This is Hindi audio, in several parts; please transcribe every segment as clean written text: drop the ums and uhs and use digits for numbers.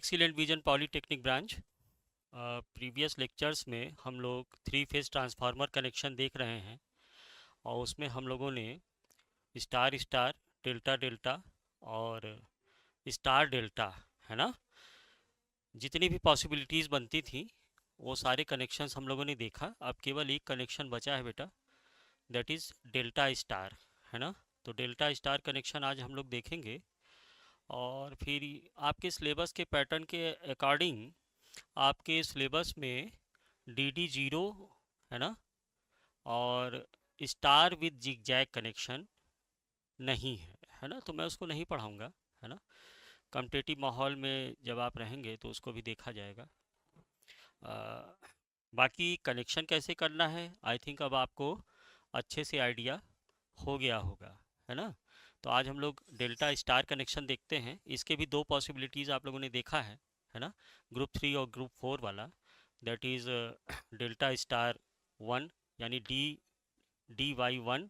Excellent vision polytechnic branch. Previous lectures में हम लोग 3 फेज ट्रांसफार्मर कनेक्शन देख रहे हैं और उसमें हम लोगों ने स्टार स्टार, डेल्टा डेल्टा और स्टार डेल्टा, है ना, जितनी भी पॉसिबिलिटीज़ बनती थी वो सारे कनेक्शंस हम लोगों ने देखा। अब केवल एक कनेक्शन बचा है बेटा, दैट इज़ डेल्टा स्टार, है ना। तो डेल्टा स्टार कनेक्शन आज हम लोग देखेंगे और फिर आपके सिलेबस के पैटर्न के अकॉर्डिंग आपके सिलेबस में DD0, है ना, और स्टार विद जिगजैग कनेक्शन नहीं है ना, तो मैं उसको नहीं पढ़ाऊंगा, है ना। कॉम्पिटिटिव माहौल में जब आप रहेंगे तो उसको भी देखा जाएगा। बाकी कनेक्शन कैसे करना है आई थिंक अब आपको अच्छे से आइडिया हो गया होगा, है ना। तो आज हम लोग डेल्टा स्टार कनेक्शन देखते हैं। इसके भी 2 पॉसिबिलिटीज़ आप लोगों ने देखा है ना, ग्रुप 3 और ग्रुप 4 वाला, दैट इज़ डेल्टा स्टार 1 यानी DY1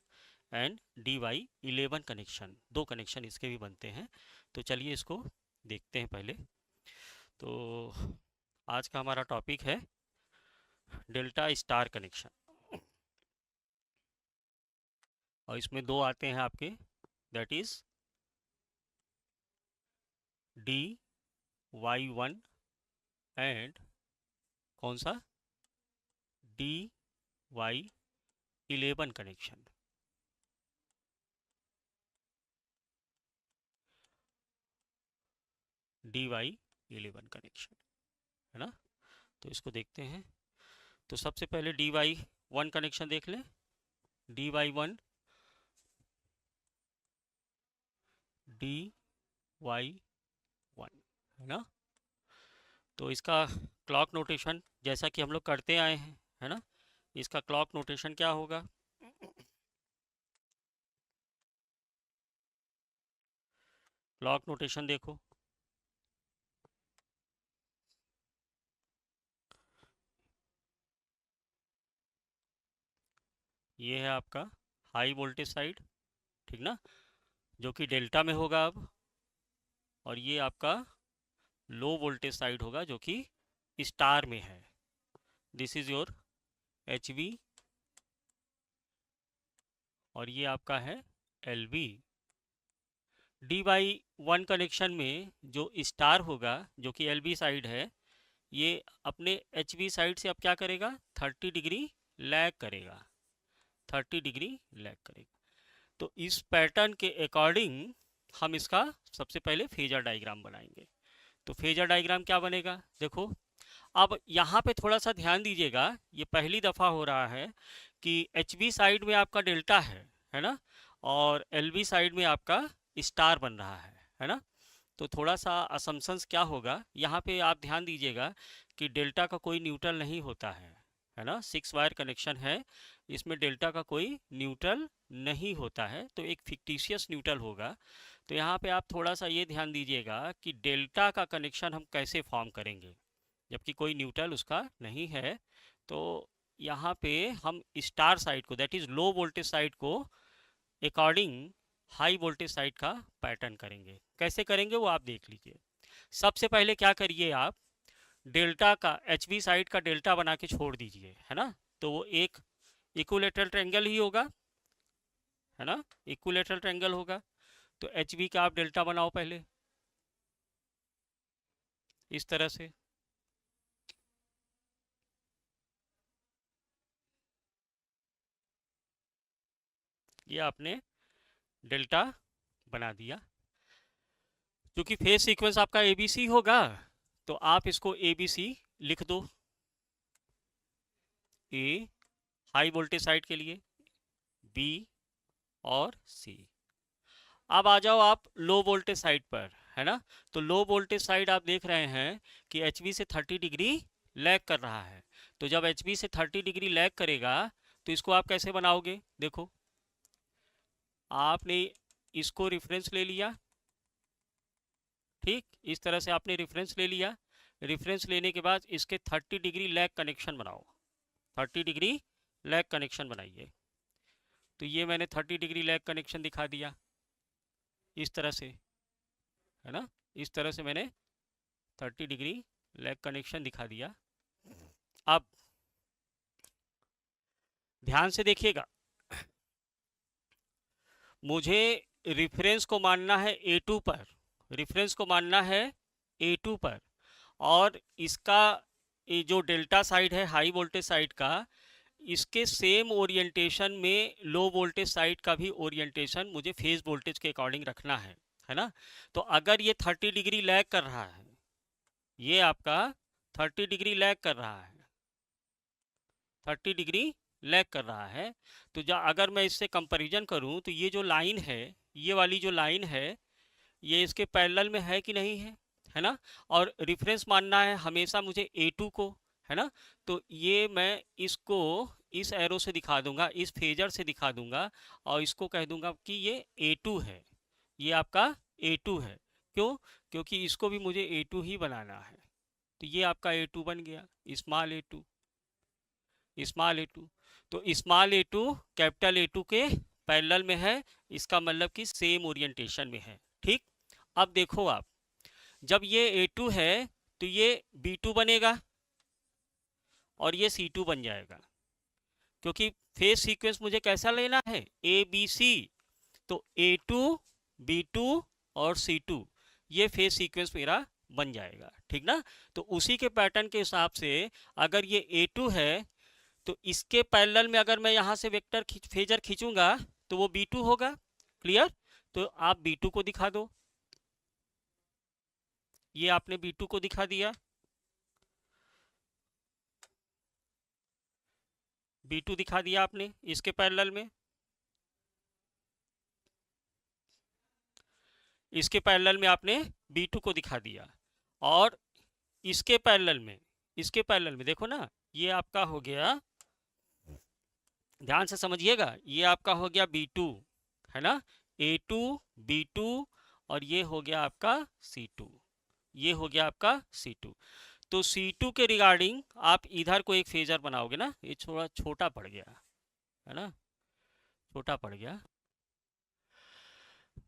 and DY11 connection. 2 connection इसके भी बनते हैं। तो चलिए इसको देखते हैं पहले। तो आज का हमारा टॉपिक है डेल्टा स्टार कनेक्शन और इसमें 2 आते हैं आपके, दैट इज़ DY1 एंड कौन सा DY11 कनेक्शन। DY11 कनेक्शन, है ना। तो इसको देखते हैं। तो सबसे पहले DY1 कनेक्शन देख लें। DY1 है ना। तो इसका क्लॉक नोटेशन जैसा कि हम लोग करते आए हैं, है ना, इसका क्लॉक नोटेशन क्या होगा। क्लॉक नोटेशन देखो, ये है आपका हाई वोल्टेज साइड, ठीक ना, जो कि डेल्टा में होगा अब, और ये आपका लो वोल्टेज साइड होगा जो कि स्टार में है। दिस इज योर HV और ये आपका है LV। DY1 कनेक्शन में जो स्टार होगा जो कि LV साइड है, ये अपने HV साइड से अब क्या करेगा, 30 डिग्री लैग करेगा, 30 डिग्री लैग करेगा। तो इस पैटर्न के अकॉर्डिंग हम इसका सबसे पहले फेजर डायग्राम बनाएंगे। तो फेजर डायग्राम क्या बनेगा, देखो। अब यहाँ पे थोड़ा सा ध्यान दीजिएगा, ये पहली दफ़ा हो रहा है कि HV साइड में आपका डेल्टा है ना, और LV साइड में आपका स्टार बन रहा है ना। तो थोड़ा सा असम्पशंस क्या होगा यहाँ पे आप ध्यान दीजिएगा कि डेल्टा का कोई न्यूट्रल नहीं होता है ना। 6 वायर कनेक्शन है, इसमें डेल्टा का कोई न्यूट्रल नहीं होता है, तो एक फिक्टिशियस न्यूट्रल होगा। तो यहाँ पे आप थोड़ा सा ये ध्यान दीजिएगा कि डेल्टा का कनेक्शन हम कैसे फॉर्म करेंगे जबकि कोई न्यूट्रल उसका नहीं है। तो यहाँ पे हम स्टार साइड को, that is low voltage side को, अकॉर्डिंग हाई वोल्टेज साइड का पैटर्न करेंगे। कैसे करेंगे वो आप देख लीजिए। सबसे पहले क्या करिए आप, डेल्टा का HV साइड का डेल्टा बना के छोड़ दीजिए, है ना। तो वो एक इक्विलेटरल ट्रायंगल ही होगा, है ना, इक्विलेटरल ट्रायंगल होगा। तो HV का आप डेल्टा बनाओ पहले इस तरह से, ये आपने डेल्टा बना दिया। क्योंकि फेज सीक्वेंस आपका ABC होगा तो आप इसको ABC लिख दो। A हाई वोल्टेज साइड के लिए, B और C। अब आ जाओ आप लो वोल्टेज साइड पर, है ना। तो लो वोल्टेज साइड आप देख रहे हैं कि HV से 30 डिग्री लैग कर रहा है। तो जब HV से 30 डिग्री लैग करेगा तो इसको आप कैसे बनाओगे, देखो। आपने इसको रेफरेंस ले लिया, ठीक, इस तरह से आपने रेफरेंस ले लिया। रेफरेंस लेने के बाद इसके 30 डिग्री लैग कनेक्शन बनाओ, 30 डिग्री लैग कनेक्शन बनाइए। तो ये मैंने 30 डिग्री लैग कनेक्शन दिखा दिया इस तरह से, है ना, इस तरह से मैंने 30 डिग्री लैग कनेक्शन दिखा दिया। अब ध्यान से देखिएगा, मुझे रिफरेंस को मानना है A2 पर, रिफरेंस को मानना है A2 पर, और इसका ये जो डेल्टा साइड है हाई वोल्टेज साइड का, इसके सेम ओरिएंटेशन में लो वोल्टेज साइड का भी ओरिएंटेशन मुझे फेज वोल्टेज के अकॉर्डिंग रखना है ना। तो अगर ये 30 डिग्री लैग कर रहा है, ये आपका 30 डिग्री लैग कर रहा है, 30 डिग्री लैग कर रहा है, तो अगर मैं इससे कंपैरिजन करूं तो ये जो लाइन है, ये वाली जो लाइन है, ये इसके पैरेलल में है कि नहीं है ना। और रेफरेंस मानना है हमेशा मुझे A2 को, है ना। तो ये मैं इसको इस एरो से दिखा दूंगा, इस फेजर से दिखा दूंगा, और इसको कह दूंगा कि ये A2 है, ये आपका A2 है। क्यों? क्योंकि इसको भी मुझे A2 ही बनाना है। तो ये आपका A2 बन गया, स्मॉल A2, स्मॉल A2। तो स्मॉल A2 कैपिटल A2 के पैरेलल में है, इसका मतलब कि सेम ओरिएंटेशन में है। ठीक, अब देखो आप, जब ये A2 है तो ये B2 बनेगा और ये C2 बन जाएगा, क्योंकि फेज सीक्वेंस मुझे कैसा लेना है, ABC। तो A2, B2 और C2, ये फेज सीक्वेंस मेरा बन जाएगा, ठीक ना। तो उसी के पैटर्न के हिसाब से अगर ये A2 है तो इसके पैरेलल में अगर मैं यहाँ से वेक्टर फेजर खींचूंगा तो वो B2 होगा। क्लियर? तो आप B2 को दिखा दो, ये आपने B2 को दिखा दिया, B2 दिखा दिया आपने इसके पैरेलल में, इसके पैरेलल में आपने B2 को दिखा दिया, और इसके पैरेलल में, इसके पैरेलल में देखो ना, ये आपका हो गया, ध्यान से समझिएगा, ये आपका हो गया B2, है ना, A2, B2, और ये हो गया आपका C2, ये हो गया आपका C2। तो C2 के रिगार्डिंग आप इधर को एक फेजर बनाओगे ना, ये थोड़ा छोटा पड़ गया, है ना, छोटा पड़ गया।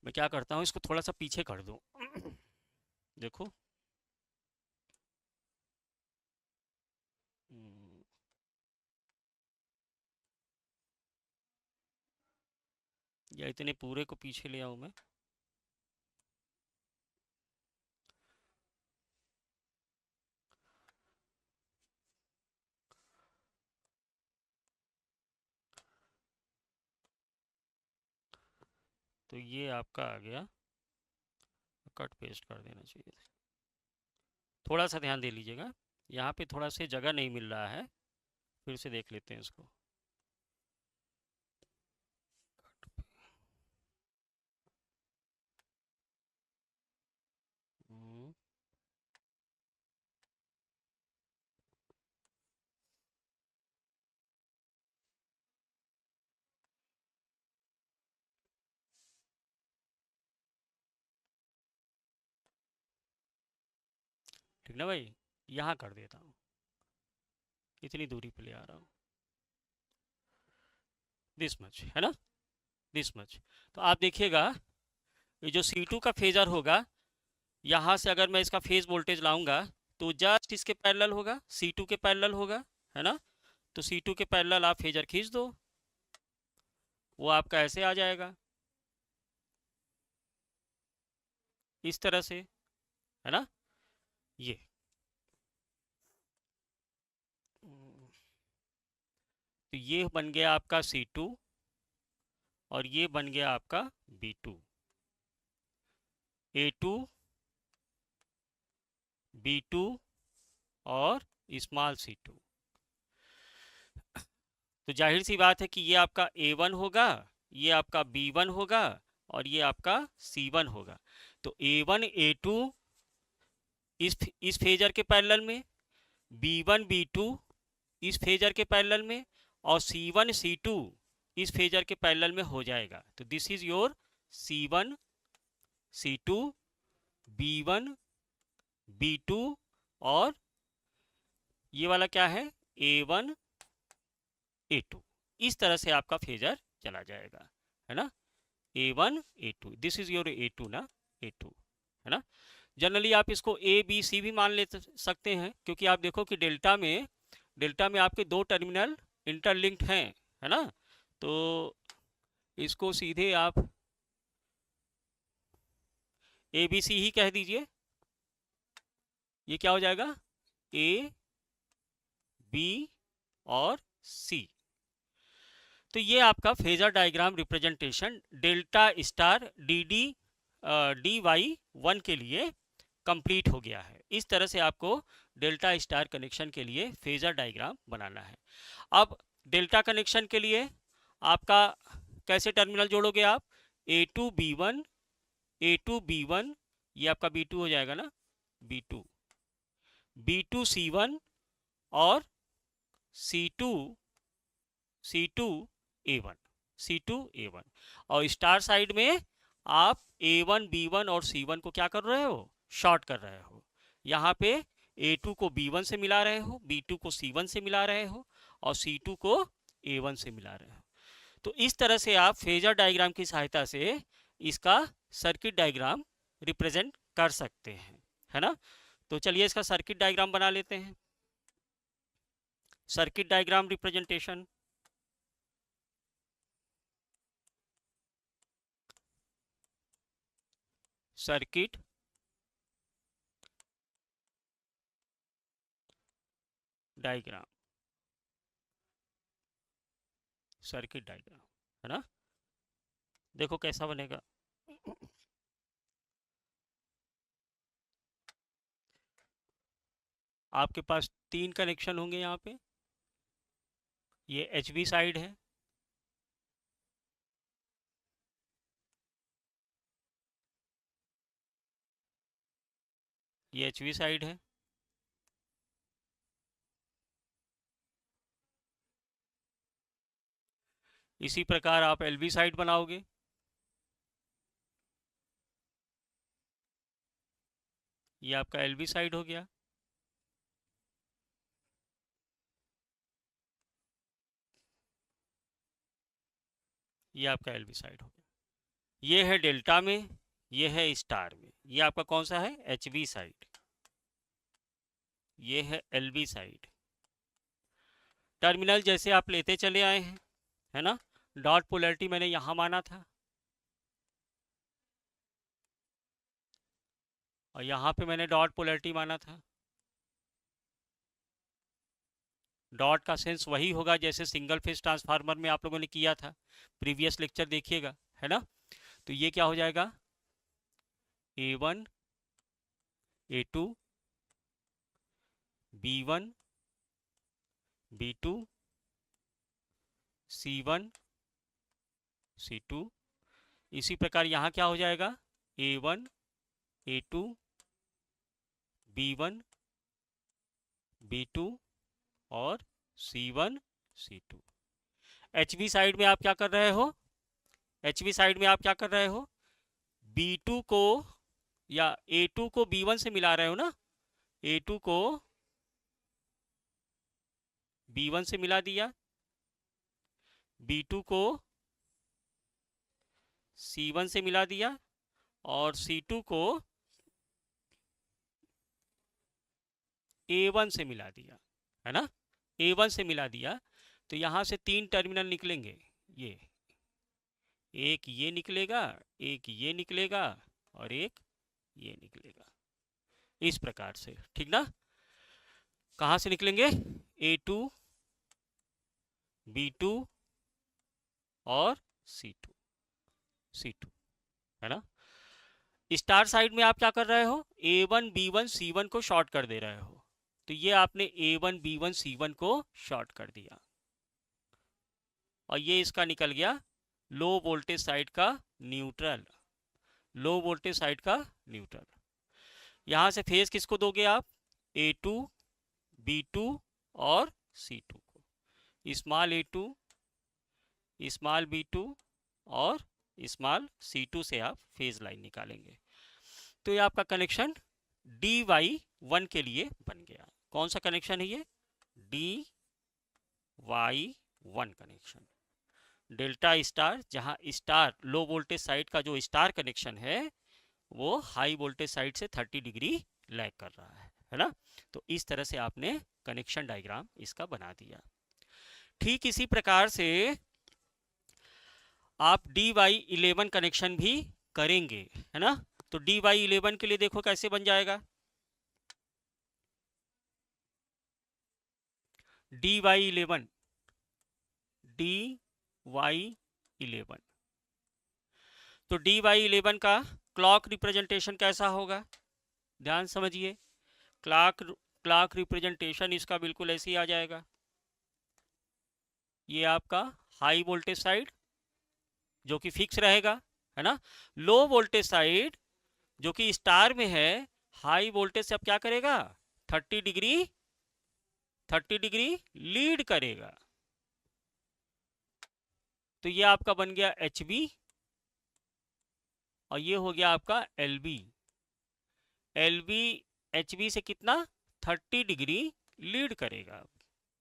मैं क्या करता हूँ, इसको थोड़ा सा पीछे कर दूँ देखो, या इतने पूरे को पीछे ले आऊँ मैं, तो ये आपका आ गया, कट पेस्ट कर देना चाहिए। थोड़ा सा ध्यान दे लीजिएगा, यहाँ पे थोड़ा सा जगह नहीं मिल रहा है, फिर से देख लेते हैं इसको। ठीक ना भाई, यहाँ कर देता हूँ, इतनी दूरी पे ले आ रहा हूँ, दिस मच, है ना, दिस मच। तो आप देखिएगा, ये जो C2 का फेजर होगा, यहाँ से अगर मैं इसका फेज वोल्टेज लाऊंगा तो जस्ट इसके पैरेलल होगा, C2 के पैरेलल होगा, है ना। तो C2 के पैरेलल आप फेजर खींच दो, वो आपका ऐसे आ जाएगा, इस तरह से, है ना, ये। तो ये बन गया आपका C2, और ये बन गया आपका B2, A2, B2 और स्मॉल C2। तो जाहिर सी बात है कि ये आपका A1 होगा, ये आपका B1 होगा, और ये आपका C1 होगा। तो A1, A2 इस फेजर के पैरेलल में, B1, B2 इस फेजर के पैरेलल में, और C1, C2 इस फेजर के पैरेलल में हो जाएगा। तो this is your C1, C2, B1, B2, और ये वाला क्या है, A1, A2। इस तरह से आपका फेजर चला जाएगा, है ना, A1, A2, this is your A2 ना, A2, है ना। जनरली आप इसको ए बी सी भी मान ले सकते हैं, क्योंकि आप देखो कि डेल्टा में आपके दो टर्मिनल इंटरलिंक्ड हैं, है ना। तो इसको सीधे आप ए बी सी ही कह दीजिए। ये क्या हो जाएगा, ए बी और सी। तो ये आपका phasor diagram representation delta star D D D Y one के लिए कंप्लीट हो गया है। इस तरह से आपको डेल्टा स्टार कनेक्शन के लिए फेजर डायग्राम बनाना है। अब डेल्टा कनेक्शन के लिए आपका कैसे टर्मिनल जोड़ोगे आप, A2B1 A2B1, ये आपका B2 हो जाएगा ना, B2 B2C1 और C2 A1 C2 A1। और स्टार साइड में आप A1 B1 और C1 को क्या कर रहे हो, शॉर्ट कर रहे हो। यहाँ पे A2 को B1 से मिला रहे हो, B2 को C1 से मिला रहे हो और C2 को A1 से मिला रहे हो। तो इस तरह से आप फेजर डायग्राम की सहायता से इसका सर्किट डायग्राम रिप्रेजेंट कर सकते हैं, है ना। तो चलिए इसका सर्किट डायग्राम बना लेते हैं। Circuit diagram representation, circuit diagram, circuit diagram, है ना। देखो कैसा बनेगा। आपके पास तीन कनेक्शन होंगे यहाँ पे। ये HV साइड है, ये HV साइड है, इसी प्रकार आप LV साइड बनाओगे। ये आपका LV साइड हो गया। ये आपका LV साइड हो गया। ये है डेल्टा में, ये है स्टार में। ये आपका कौन सा है, HV साइड। ये है LV साइड। टर्मिनल जैसे आप लेते चले आए हैं, है ना। डॉट पोलैरिटी मैंने यहां माना था और यहाँ पे मैंने डॉट पोलैरिटी माना था। डॉट का सेंस वही होगा जैसे सिंगल फेज ट्रांसफार्मर में आप लोगों ने किया था, प्रीवियस लेक्चर देखिएगा, है ना। तो ये क्या हो जाएगा, A1 A2 B1 B2 C1 C2। इसी प्रकार यहाँ क्या हो जाएगा, A1 A2 B1 B2 और C1 C2। HV साइड में आप क्या कर रहे हो, HV साइड में आप क्या कर रहे हो, B2 को या A2 को B1 से मिला रहे हो ना। A2 को B1 से मिला दिया, B2 को C1 से मिला दिया और C2 को A1 से मिला दिया, है ना। A1 से मिला दिया तो यहां से तीन टर्मिनल निकलेंगे। ये एक ये निकलेगा, एक ये निकलेगा और एक ये निकलेगा, इस प्रकार से, ठीक ना। कहां से निकलेंगे, A2 B2 और C2 है ना। स्टार साइड में आप क्या कर रहे हो, A1 B1 C1 को शॉर्ट कर दे रहे हो। तो ये आपने A1 B1 C1 को शॉर्ट कर दिया और ये इसका निकल गया लो वोल्टेज साइड का न्यूट्रल, लो वोल्टेज साइड का न्यूट्रल। यहां से फेज किसको दोगे आप, A2 B2 और C2 को। स्मॉल A2 स्मॉल B2 और स्मॉल C2 से आप फेज लाइन निकालेंगे। तो ये आपका कनेक्शन DY1 के लिए बन गया। कौन सा कनेक्शन है ये, DY1 कनेक्शन। डेल्टा स्टार, जहां स्टार लो वोल्टेज साइड का जो स्टार कनेक्शन है वो हाई वोल्टेज साइड से 30 डिग्री लैग कर रहा है ना। तो इस तरह से आपने कनेक्शन डायग्राम इसका बना दिया। ठीक इसी प्रकार से आप DY11 कनेक्शन भी करेंगे, है ना। तो DY11 के लिए देखो कैसे बन जाएगा। DY11 तो DY11 का क्लॉक रिप्रेजेंटेशन कैसा होगा, ध्यान समझिए। क्लॉक रिप्रेजेंटेशन इसका बिल्कुल ऐसे ही आ जाएगा। ये आपका हाई वोल्टेज साइड जो कि फिक्स रहेगा, है ना। लो वोल्टेज साइड जो कि स्टार में है, हाई वोल्टेज से अब क्या करेगा, 30 डिग्री लीड करेगा। तो ये आपका बन गया HB और ये हो गया आपका LB। LB HB से कितना 30 डिग्री लीड करेगा,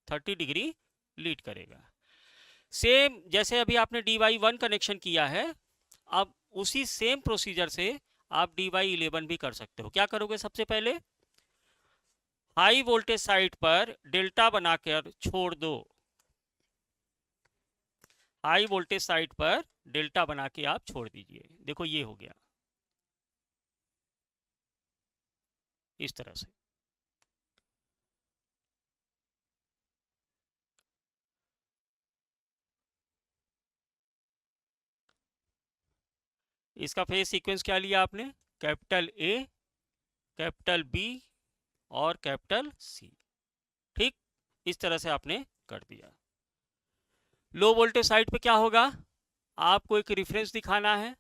30 डिग्री लीड करेगा। सेम जैसे अभी आपने DY1 कनेक्शन किया है, अब उसी सेम प्रोसीजर से आप DY11 भी कर सकते हो। क्या करोगे, सबसे पहले हाई वोल्टेज साइड पर डेल्टा बनाकर छोड़ दो, हाई वोल्टेज साइड पर डेल्टा बना के आप छोड़ दीजिए। देखो ये हो गया इस तरह से। इसका फेज सीक्वेंस क्या लिया आपने, कैपिटल A, कैपिटल B और कैपिटल C। ठीक इस तरह से आपने कर दिया। लो वोल्टेज साइड पे क्या होगा, आपको एक रिफरेंस दिखाना है,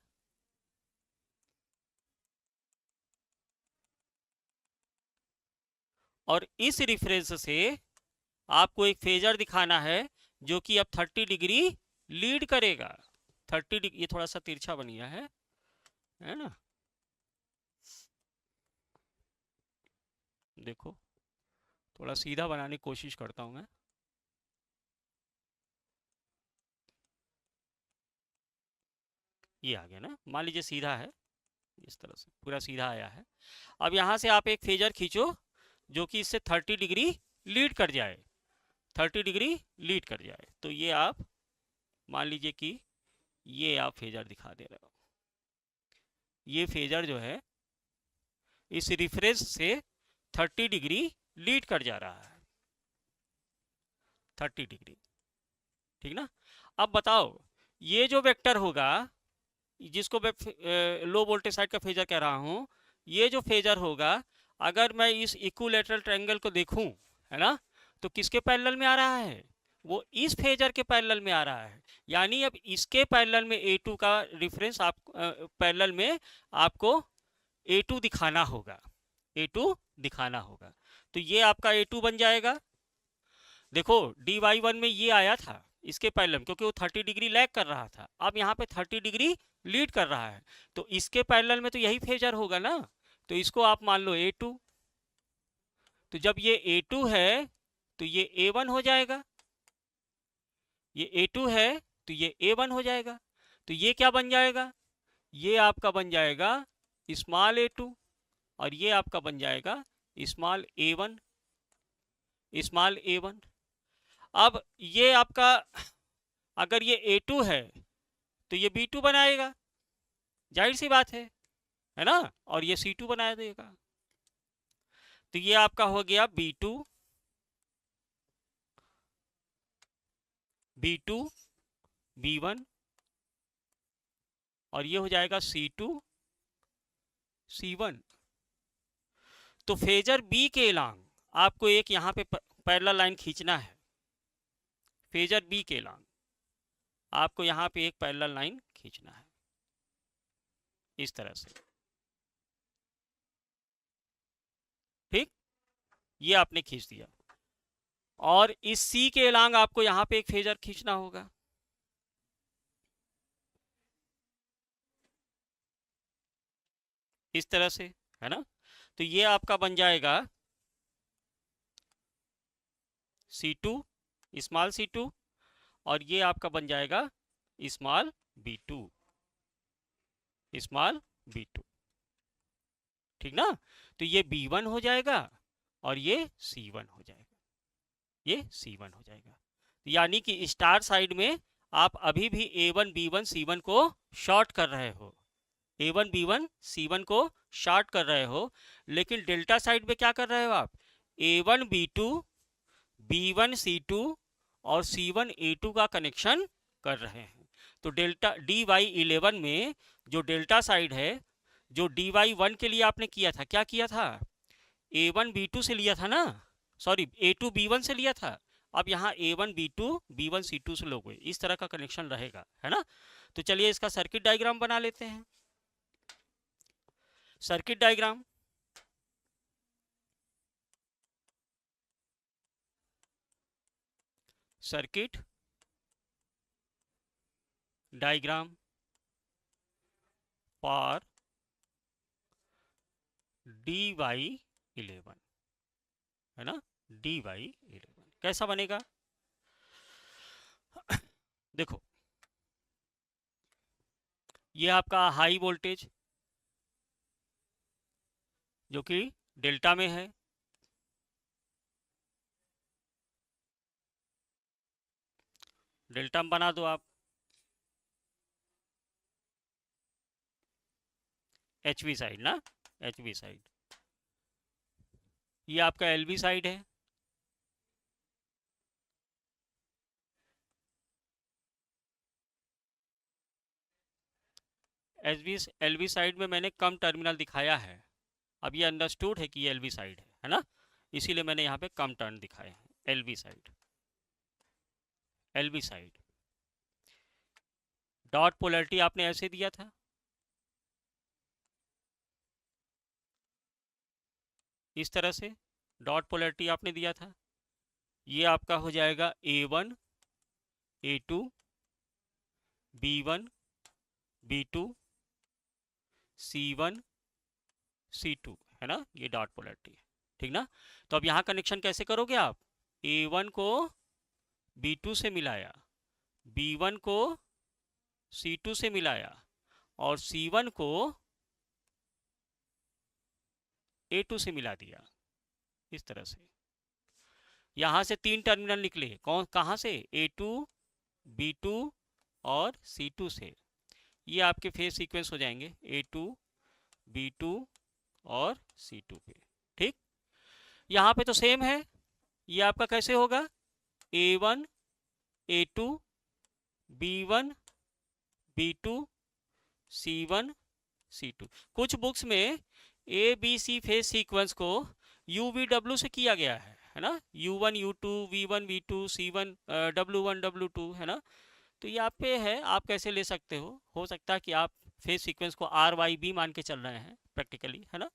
और इस रिफरेंस से आपको एक फेजर दिखाना है जो कि अब 30 डिग्री लीड करेगा। 30 डिग्री, ये थोड़ा सा तिरछा बन गया है ना। देखो थोड़ा सीधा बनाने की कोशिश करता हूं मैं। ये आ गया ना, मान लीजिए सीधा है, इस तरह से पूरा सीधा आया है। अब यहां से आप एक फेजर खींचो जो कि इससे 30 डिग्री लीड कर जाए, 30 डिग्री लीड कर जाए। तो ये आप मान लीजिए कि ये आप फेजर दिखा दे रहे हो, ये फेजर जो है इस रिफरेंस से 30 डिग्री लीड कर जा रहा है, 30 डिग्री, ठीक ना। अब बताओ ये जो वेक्टर होगा, जिसको मैं लो वोल्टेज साइड का फेजर कह रहा हूं, ये जो फेजर होगा, अगर मैं इस इक्विलैटरल ट्रायंगल को देखूं, है ना, तो किसके पैरेलल में आ रहा है, वो इस फेजर के पैरेलल में आ रहा है। यानी अब इसके पैरेलल में A2 का रिफरेंस आप पैरेलल में आपको A2 दिखाना होगा, A2 दिखाना होगा। तो ये आपका A2 बन जाएगा। देखो DY1 में ये आया था इसके पैरेलल, क्योंकि वो 30 डिग्री लैग कर रहा था, अब यहाँ पे 30 डिग्री लीड कर रहा है, तो इसके पैरेलल में तो यही फेजर होगा ना। तो इसको आप मान लो A2। तो जब ये A2 है तो ये A1 हो जाएगा, ये A2 है तो ये A1 हो जाएगा। तो ये क्या बन जाएगा, ये आपका बन जाएगा स्मॉल A2 और ये आपका बन जाएगा स्मॉल A1, स्मॉल A1। अब ये आपका अगर ये A2 है तो ये B2 बनाएगा, जाहिर सी बात है ना, और ये C2 बना देगा। तो ये आपका हो गया B2, B2, B1 और ये हो जाएगा C2, C1। तो फेजर B के एलांग आपको एक यहाँ पे पैरेलल लाइन खींचना है, फेजर B के एलांग आपको यहाँ पे एक पैरेलल लाइन खींचना है इस तरह से। ठीक, ये आपने खींच दिया, और इस C के एलांग आपको यहाँ पे एक फेजर खींचना होगा। इस तरह से, है ना। तो ये आपका बन जाएगा C2, स्मॉल C2, और ये आपका बन जाएगा स्मॉल B2, स्मॉल B2। ठीक ना। तो ये B1 हो जाएगा और ये C1 हो जाएगा, ये C1 हो जाएगा। यानी कि स्टार साइड में आप अभी भी A1 B1 C1 को शॉर्ट कर रहे हो, A1 B1 C1 को शॉर्ट कर रहे हो, लेकिन डेल्टा साइड पे क्या कर रहे हो आप, A1 B2 B1 C2 और C1 A2 का कनेक्शन कर रहे हैं। तो डेल्टा DY11 में जो डेल्टा साइड है, जो DY1 के लिए आपने किया था, क्या किया था, A1 B2 से लिया था ना, सॉरी A2 B1 से लिया था, अब यहाँ A1 B2 B1 C2 से लोगे, इस तरह का कनेक्शन रहेगा, है ना। तो चलिए इसका सर्किट डायग्राम बना लेते हैं। Circuit diagram, circuit diagram for DY11, है ना, DY11 कैसा बनेगा, देखो ये आपका हाई वोल्टेज जो कि डेल्टा में है, डेल्टा में बना दो आप, HV साइड ना, HV साइड, ये आपका LV साइड है, LV साइड में मैंने कम टर्मिनल दिखाया है, अब ये अंडरस्टूड है कि ये LV साइड है ना, इसीलिए मैंने यहाँ पे कम टर्न दिखाए हैं। LV side, LV side dot polarity आपने ऐसे दिया था, इस तरह से डॉट पोलैरिटी आपने दिया था, ये आपका हो जाएगा A1 A2 B1 B2 C1 C2, है ना, ये डॉट पोलैरिटी है, ठीक ना। तो अब यहाँ कनेक्शन कैसे करोगे आप, A1 को B2 से मिलाया, B1 को C2 से मिलाया और C1 को A2 से मिला दिया, इस तरह से। यहां से 3 टर्मिनल निकले, कहां से, A2 B2 और C2 से, ये आपके फेज सीक्वेंस हो जाएंगे A2 B2 और C2 पे, ठीक। यहाँ पे तो सेम है, ये आपका कैसे होगा, A1 A2 B1 B2 C1 C2। कुछ बुक्स में ABC फेज सीक्वेंस को UVW से किया गया है ना, U1 U2 V1 V2 C1 W1 W2, है ना। तो ये आप पे है, आप कैसे ले सकते हो सकता है कि आप फेज सीक्वेंस को RYB मान के चल रहे हैं प्रैक्टिकली, है ना।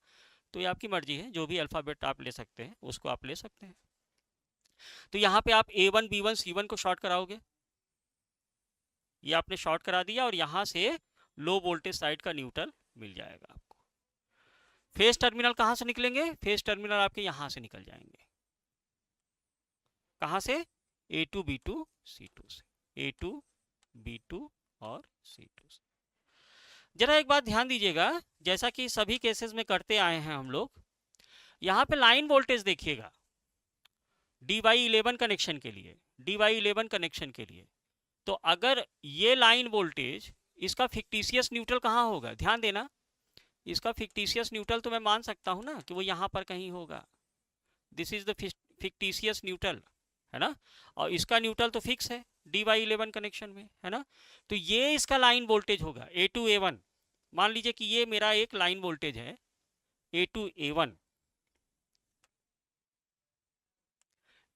तो ये आपकी मर्जी है, जो भी अल्फ़ाबेट आप ले सकते हैं उसको आप ले सकते हैं। तो यहाँ पे आप A1 B1 C1 को शॉर्ट कराओगे, ये आपने शॉर्ट करा दिया और यहाँ से लो वोल्टेज साइड का न्यूट्रल मिल जाएगा आपको। फेज टर्मिनल कहाँ से निकलेंगे, फेज टर्मिनल आपके यहाँ से निकल जाएंगे, कहाँ से, A2 B2 C2 से, A2 B2 और C2 से। जरा एक बात ध्यान दीजिएगा, जैसा कि सभी केसेस में करते आए हैं हम लोग, यहाँ पे लाइन वोल्टेज देखिएगा DY11 कनेक्शन के लिए, DY11 कनेक्शन के लिए। तो अगर ये लाइन वोल्टेज, इसका फिक्टिशियस न्यूट्रल कहाँ होगा, ध्यान देना, इसका फिक्टिशियस न्यूट्रल तो मैं मान सकता हूँ ना कि वो यहाँ पर कहीं होगा, this is the fictitious neutral, है ना। और इसका न्यूट्रल तो फिक्स है DY11 कनेक्शन में, है ना। तो ये इसका लाइन वोल्टेज होगा A2 A1, मान लीजिए कि ये मेरा एक लाइन वोल्टेज है A2 A1,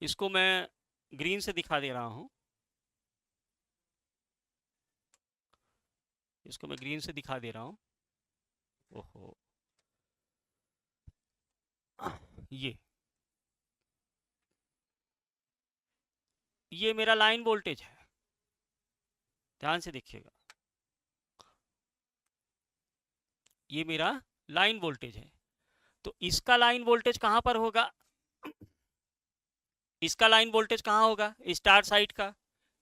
इसको मैं ग्रीन से दिखा दे रहा हूं, इसको मैं ग्रीन से दिखा दे रहा हूं, ओहो, ये मेरा लाइन वोल्टेज है, ध्यान से देखिएगा, ये मेरा लाइन वोल्टेज है। तो इसका लाइन वोल्टेज कहां पर होगा, इसका लाइन वोल्टेज कहां होगा, स्टार साइड का,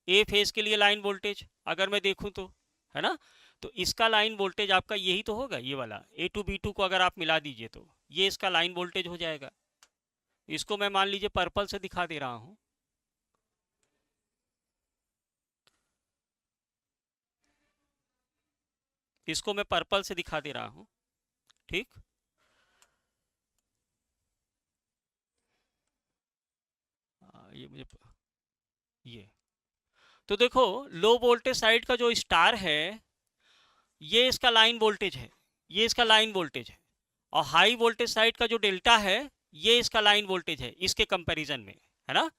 ए फेज के लिए लाइन वोल्टेज अगर मैं देखूं तो, है ना। तो इसका लाइन वोल्टेज आपका यही तो होगा, ये वाला A2 B2 को अगर आप मिला दीजिए तो ये इसका लाइन वोल्टेज हो जाएगा। इसको मैं मान लीजिए पर्पल से दिखा दे रहा हूं। इसको मैं पर्पल से दिखा दे रहा हूं, ठीक। ये मुझे ये तो देखो, लो वोल्टेज साइड का जो स्टार है ये इसका लाइन वोल्टेज है, ये इसका लाइन वोल्टेज है। और हाई वोल्टेज साइड का जो डेल्टा है ये इसका लाइन वोल्टेज है, इसके कंपैरिजन में, है ना,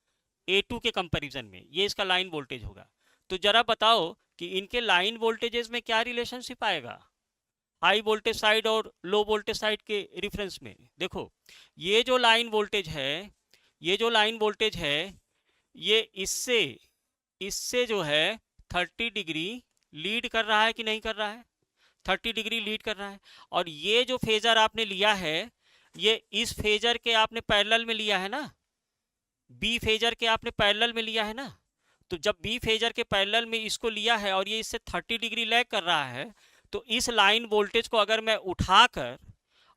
A2 के कंपैरिजन में ये इसका लाइन वोल्टेज होगा। तो जरा बताओ कि इनके लाइन वोल्टेजेस में क्या रिलेशनशिप आएगा हाई वोल्टेज साइड और लो वोल्टेज साइड के रिफरेंस में। देखो ये जो लाइन वोल्टेज है, ये जो लाइन वोल्टेज है ये इससे इससे जो है 30 डिग्री लीड कर रहा है कि नहीं कर रहा है, 30 डिग्री लीड कर रहा है। और ये जो फेजर आपने लिया है ये इस फेजर के आपने पैरेलल में लिया है ना, बी फेजर के आपने पैरेलल में लिया है ना। तो जब बी फेजर के पैरेलल में इसको लिया है और ये इससे 30 डिग्री लैग कर रहा है, तो इस लाइन वोल्टेज को अगर मैं उठाकर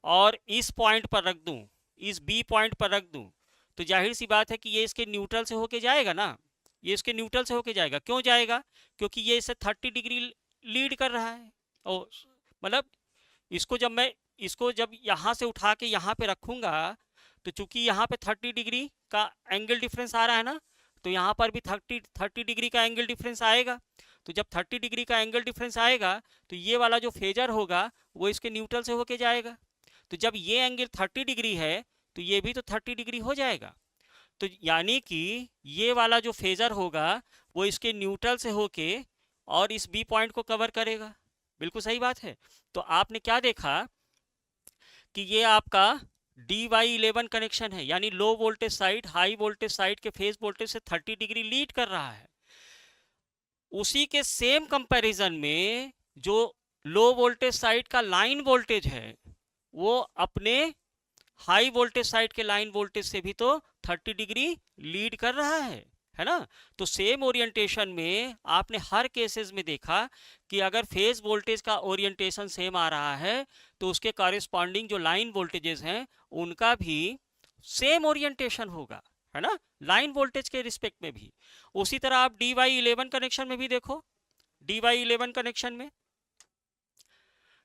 और इस पॉइंट पर रख दूं, इस बी पॉइंट पर रख दूं, तो जाहिर सी बात है कि ये इसके न्यूट्रल से होके जाएगा ना, ये इसके न्यूट्रल से होके जाएगा। क्यों जाएगा? क्योंकि ये इससे 30 डिग्री लीड कर रहा है। ओ मतलब इसको जब यहाँ से उठा के यहाँ पे रखूंगा, तो चूंकि यहाँ पे 30 डिग्री का एंगल डिफरेंस आ रहा है ना, तो यहाँ पर भी 30 डिग्री का एंगल डिफरेंस आएगा। तो जब 30 डिग्री का एंगल डिफरेंस आएगा तो ये वाला जो फेजर होगा वो इसके न्यूट्रल से होके जाएगा। तो जब ये एंगल 30 डिग्री है तो ये भी तो 30 डिग्री हो जाएगा। तो यानी कि ये वाला जो फेजर होगा वो इसके न्यूट्रल से होके और इस बी पॉइंट को कवर करेगा। बिल्कुल सही बात है। तो आपने क्या देखा कि ये आपका DY11 कनेक्शन है, यानी low voltage side high voltage side के फेज वोल्टेज से 30 डिग्री लीड कर रहा है। उसी के सेम कंपैरिजन में जो लो वोल्टेज साइड का लाइन वोल्टेज है वो अपने हाई वोल्टेज साइड के लाइन वोल्टेज से भी तो 30 डिग्री लीड कर रहा है ना। तो सेम ओरिएंटेशन में आपने हर केसेस में देखा कि अगर फेज वोल्टेज का ओरिएंटेशन सेम आ रहा है तो उसके कॉरेस्पॉन्डिंग जो लाइन वोल्टेजेस हैं उनका भी सेम ओरिएंटेशन होगा, है ना, लाइन वोल्टेज के रिस्पेक्ट में भी। उसी तरह आप DY11 कनेक्शन में भी देखो, DY11 कनेक्शन में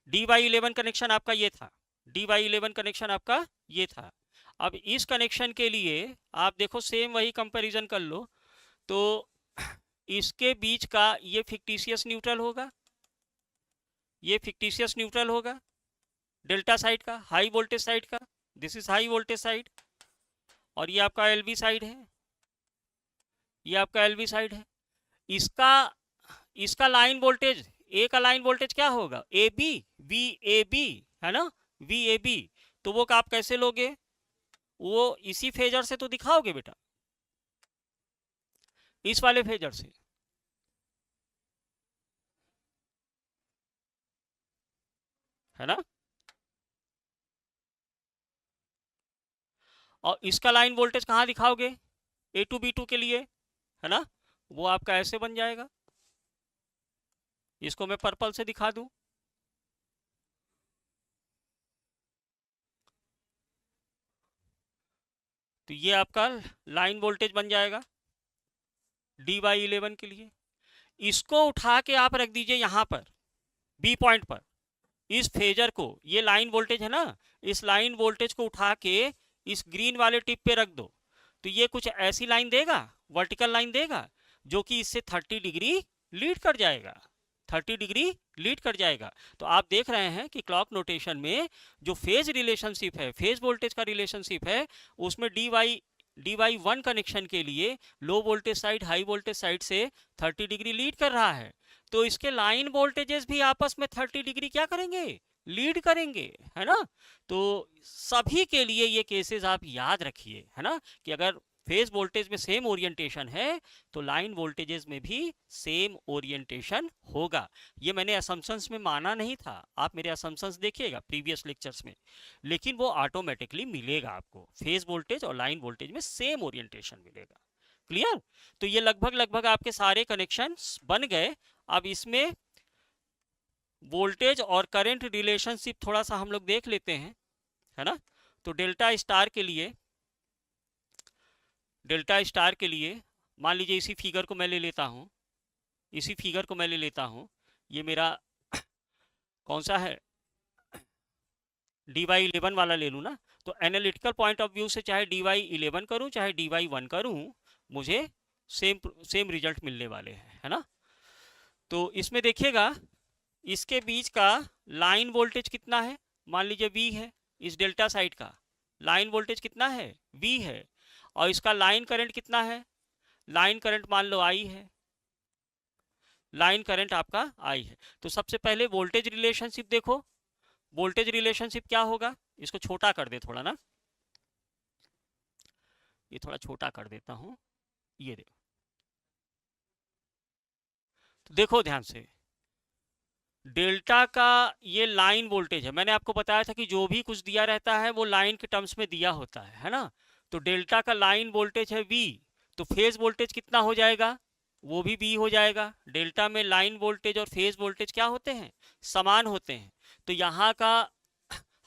DY11 कनेक्शन आपका ये था, DY11 कनेक्शन आपका ये था। अब इस कनेक्शन के लिए आप देखो सेम वही कंपैरिजन कर लो, तो इसके बीच का ये फिक्टिशियस न्यूट्रल होगा, ये फिक्टिशियस न्यूट्रल होगा डेल्टा साइड का, हाई वोल्टेज साइड का, this is high voltage side. और ये आपका LV साइड है, ये आपका LV साइड है। इसका लाइन वोल्टेज, ए का लाइन वोल्टेज क्या होगा, AB, VAB, है ना, VAB। तो वो आप कैसे लोगे, वो इसी फेजर से तो दिखाओगे बेटा, इस वाले फेजर से, है ना। और इसका लाइन वोल्टेज कहाँ दिखाओगे, A2 B2 के लिए, है ना, वो आपका ऐसे बन जाएगा। इसको मैं पर्पल से दिखा दूं, तो ये आपका लाइन वोल्टेज बन जाएगा DY11 के लिए। इसको उठा के आप रख दीजिए यहाँ पर बी पॉइंट पर, इस फेजर को, ये लाइन वोल्टेज है ना, इस लाइन वोल्टेज को उठा के इस ग्रीन वाले टिप पे रख दो, तो ये कुछ ऐसी लाइन देगा, वर्टिकल लाइन देगा, जो कि इससे 30 डिग्री लीड कर जाएगा, 30 डिग्री लीड कर जाएगा। तो आप देख रहे हैं कि क्लॉक नोटेशन में जो फेज रिलेशनशिप है, फेज वोल्टेज का रिलेशनशिप है, उसमें DY1 कनेक्शन के लिए low voltage side high voltage side से 30 डिग्री लीड कर रहा है। तो इसके लाइन वोल्टेजेस भी आपस में 30 डिग्री क्या करेंगे, लीड करेंगे, है ना। तो सभी के लिए ये केसेस आप याद रखिए, है ना, कि अगर फेज वोल्टेज में सेम ओरिएंटेशन है तो लाइन वोल्टेजेस में भी सेम ओरिएंटेशन होगा। ये मैंने असम्पशंस में माना नहीं था, आप मेरे असम्पशंस देखिएगा प्रीवियस लेक्चर्स में, लेकिन वो ऑटोमेटिकली मिलेगा आपको, फेज वोल्टेज और लाइन वोल्टेज में सेम ओरिएंटेशन मिलेगा। क्लियर? तो ये लगभग आपके सारे कनेक्शंस बन गए। अब इसमें वोल्टेज और करंट रिलेशनशिप थोड़ा सा हम लोग देख लेते हैं, है ना। तो डेल्टा स्टार के लिए मान लीजिए इसी फिगर को मैं ले लेता हूँ, ये मेरा कौन सा है, dy11 वाला ले लूँ ना। तो एनालिटिकल पॉइंट ऑफ व्यू से चाहे dy11 करूँ चाहे dy1 करूँ, मुझे सेम रिजल्ट मिलने वाले हैं, है ना। तो इसमें देखिएगा इसके बीच का लाइन वोल्टेज कितना है, मान लीजिए V है, इस डेल्टा साइड का लाइन वोल्टेज कितना है, V है। और इसका लाइन करंट कितना है, लाइन करंट मान लो I है, लाइन करंट आपका I है। तो सबसे पहले वोल्टेज रिलेशनशिप देखो, वोल्टेज रिलेशनशिप क्या होगा, इसको छोटा कर दे थोड़ा ना, ये थोड़ा छोटा कर देता हूं, ये देखो। तो देखो ध्यान से, डेल्टा का ये लाइन वोल्टेज है, मैंने आपको बताया था कि जो भी कुछ दिया रहता है वो लाइन के टर्म्स में दिया होता है ना। तो डेल्टा का लाइन वोल्टेज है V, तो फेज वोल्टेज कितना हो जाएगा, वो भी V हो जाएगा। डेल्टा में लाइन वोल्टेज और फेज वोल्टेज क्या होते हैं, समान होते हैं। तो यहाँ का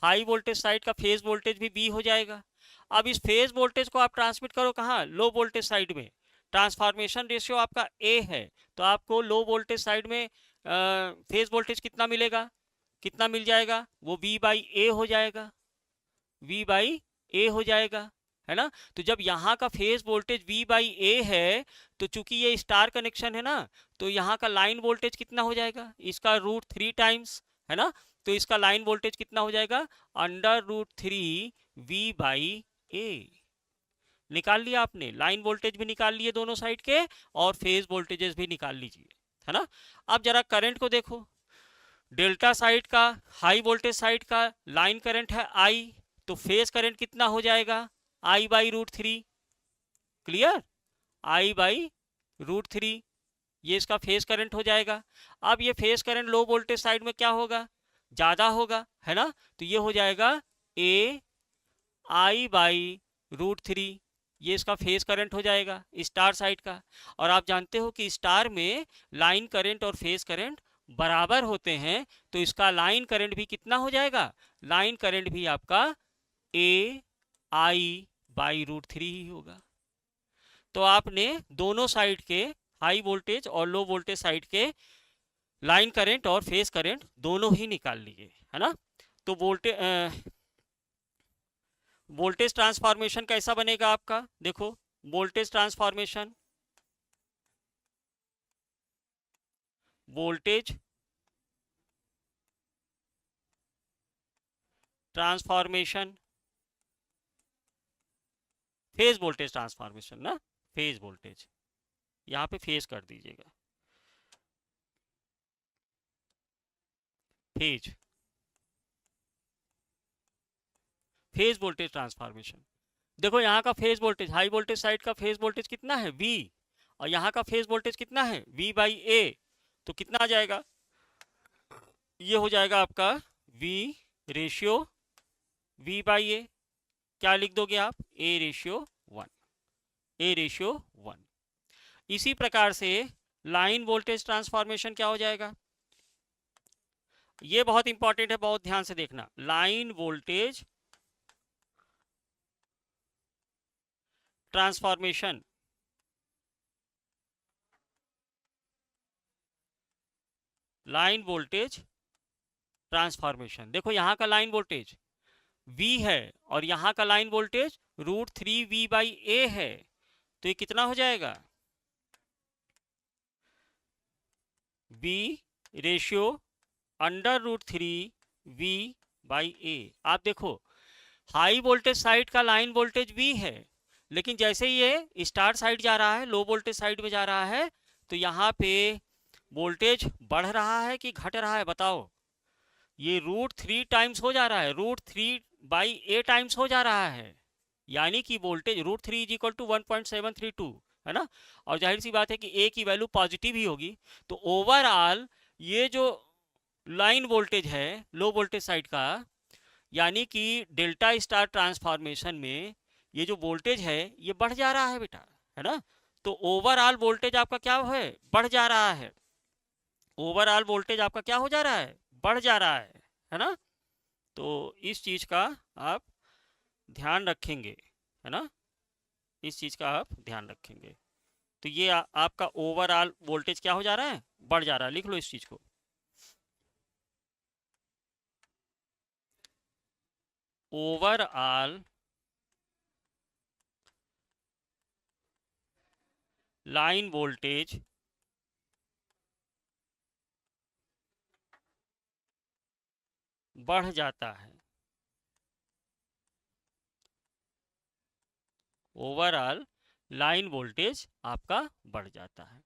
हाई वोल्टेज साइड का फेज वोल्टेज भी V हो जाएगा। अब इस फेज वोल्टेज को आप ट्रांसमिट करो कहाँ, लो वोल्टेज साइड में। ट्रांसफॉर्मेशन रेशियो आपका A है, तो आपको लो वोल्टेज साइड में फेज वोल्टेज कितना मिलेगा, कितना मिल जाएगा, वो V/A हो जाएगा, V/A हो जाएगा, है ना। तो जब यहाँ का फेज वोल्टेज V/A है, तो चूंकि ये स्टार कनेक्शन है ना, तो यहाँ का लाइन वोल्टेज कितना हो जाएगा, इसका √3 टाइम्स, है ना। तो इसका लाइन वोल्टेज कितना हो जाएगा, √3 V/A। निकाल लिया आपने, लाइन वोल्टेज भी निकाल लिए दोनों साइड के, और फेज वोल्टेजेस भी निकाल लीजिए, है ना। अब जरा करंट को देखो, डेल्टा साइड का हाई वोल्टेज साइड का लाइन करंट है I, तो फेज करंट कितना हो जाएगा, I/√3, क्लियर, I/√3, ये इसका फेज करंट हो जाएगा। अब ये phase current low voltage side में क्या होगा, ज्यादा होगा, है ना। तो ये हो जाएगा A I/√3, ये इसका फेज करंट हो जाएगा स्टार साइड का। और आप जानते हो कि स्टार में लाइन करंट और फेज करंट बराबर होते हैं, तो इसका लाइन करंट भी कितना हो जाएगा, लाइन करंट भी आपका A I/√3 ही होगा। तो आपने दोनों साइड के हाई वोल्टेज और लो वोल्टेज साइड के लाइन करंट और फेज करंट दोनों ही निकाल लिए, है ना। तो वोल्टेज ट्रांसफॉर्मेशन कैसा बनेगा आपका, देखो voltage transformation, phase voltage transformation ना, फेज वोल्टेज यहां पे फेज कर दीजिएगा, फेज वोल्टेज ट्रांसफॉर्मेशन। देखो यहाँ का phase voltage, high voltage side का फेज वोल्टेज कितना है V, और यहाँ का फेज वोल्टेज कितना है V/A। तो कितना आ जाएगा, ये हो जाएगा आपका V/A। क्या लिख दोगे आप, A/1, A/1। इसी प्रकार से लाइन वोल्टेज ट्रांसफॉर्मेशन क्या हो जाएगा, ये बहुत इंपॉर्टेंट है, बहुत ध्यान से देखना। Line voltage transformation, line voltage transformation, देखो यहाँ का लाइन वोल्टेज V है और यहाँ का लाइन वोल्टेज √3 V/A है, तो ये कितना हो जाएगा, V/√3 V/A। आप देखो हाई वोल्टेज साइड का लाइन वोल्टेज V है, लेकिन जैसे ये स्टार साइड जा रहा है, लो वोल्टेज साइड में जा रहा है, तो यहाँ पे वोल्टेज बढ़ रहा है कि घट रहा है, बताओ। ये √3 टाइम्स हो जा रहा है, √3/A टाइम्स हो जा रहा है, यानी कि वोल्टेज √3 = 1.732, है ना। और जाहिर सी बात है कि A की वैल्यू पॉजिटिव ही होगी। तो ओवरऑल ये जो लाइन वोल्टेज है लो वोल्टेज साइड का, यानी कि डेल्टा स्टार ट्रांसफॉर्मेशन में ये जो वोल्टेज है ये बढ़ जा रहा है बेटा, है ना। तो ओवरऑल वोल्टेज आपका क्या है, बढ़ जा रहा है, ओवरऑल वोल्टेज आपका क्या हो जा रहा है, बढ़ जा रहा है ना। तो इस चीज का आप ध्यान रखेंगे, है ना, इस चीज का आप ध्यान रखेंगे। तो ये आपका ओवरऑल वोल्टेज क्या हो जा रहा है, बढ़ जा रहा है। लिख लो इस चीज को, ओवरऑल लाइन वोल्टेज बढ़ जाता है, ओवरऑल लाइन वोल्टेज आपका बढ़ जाता है।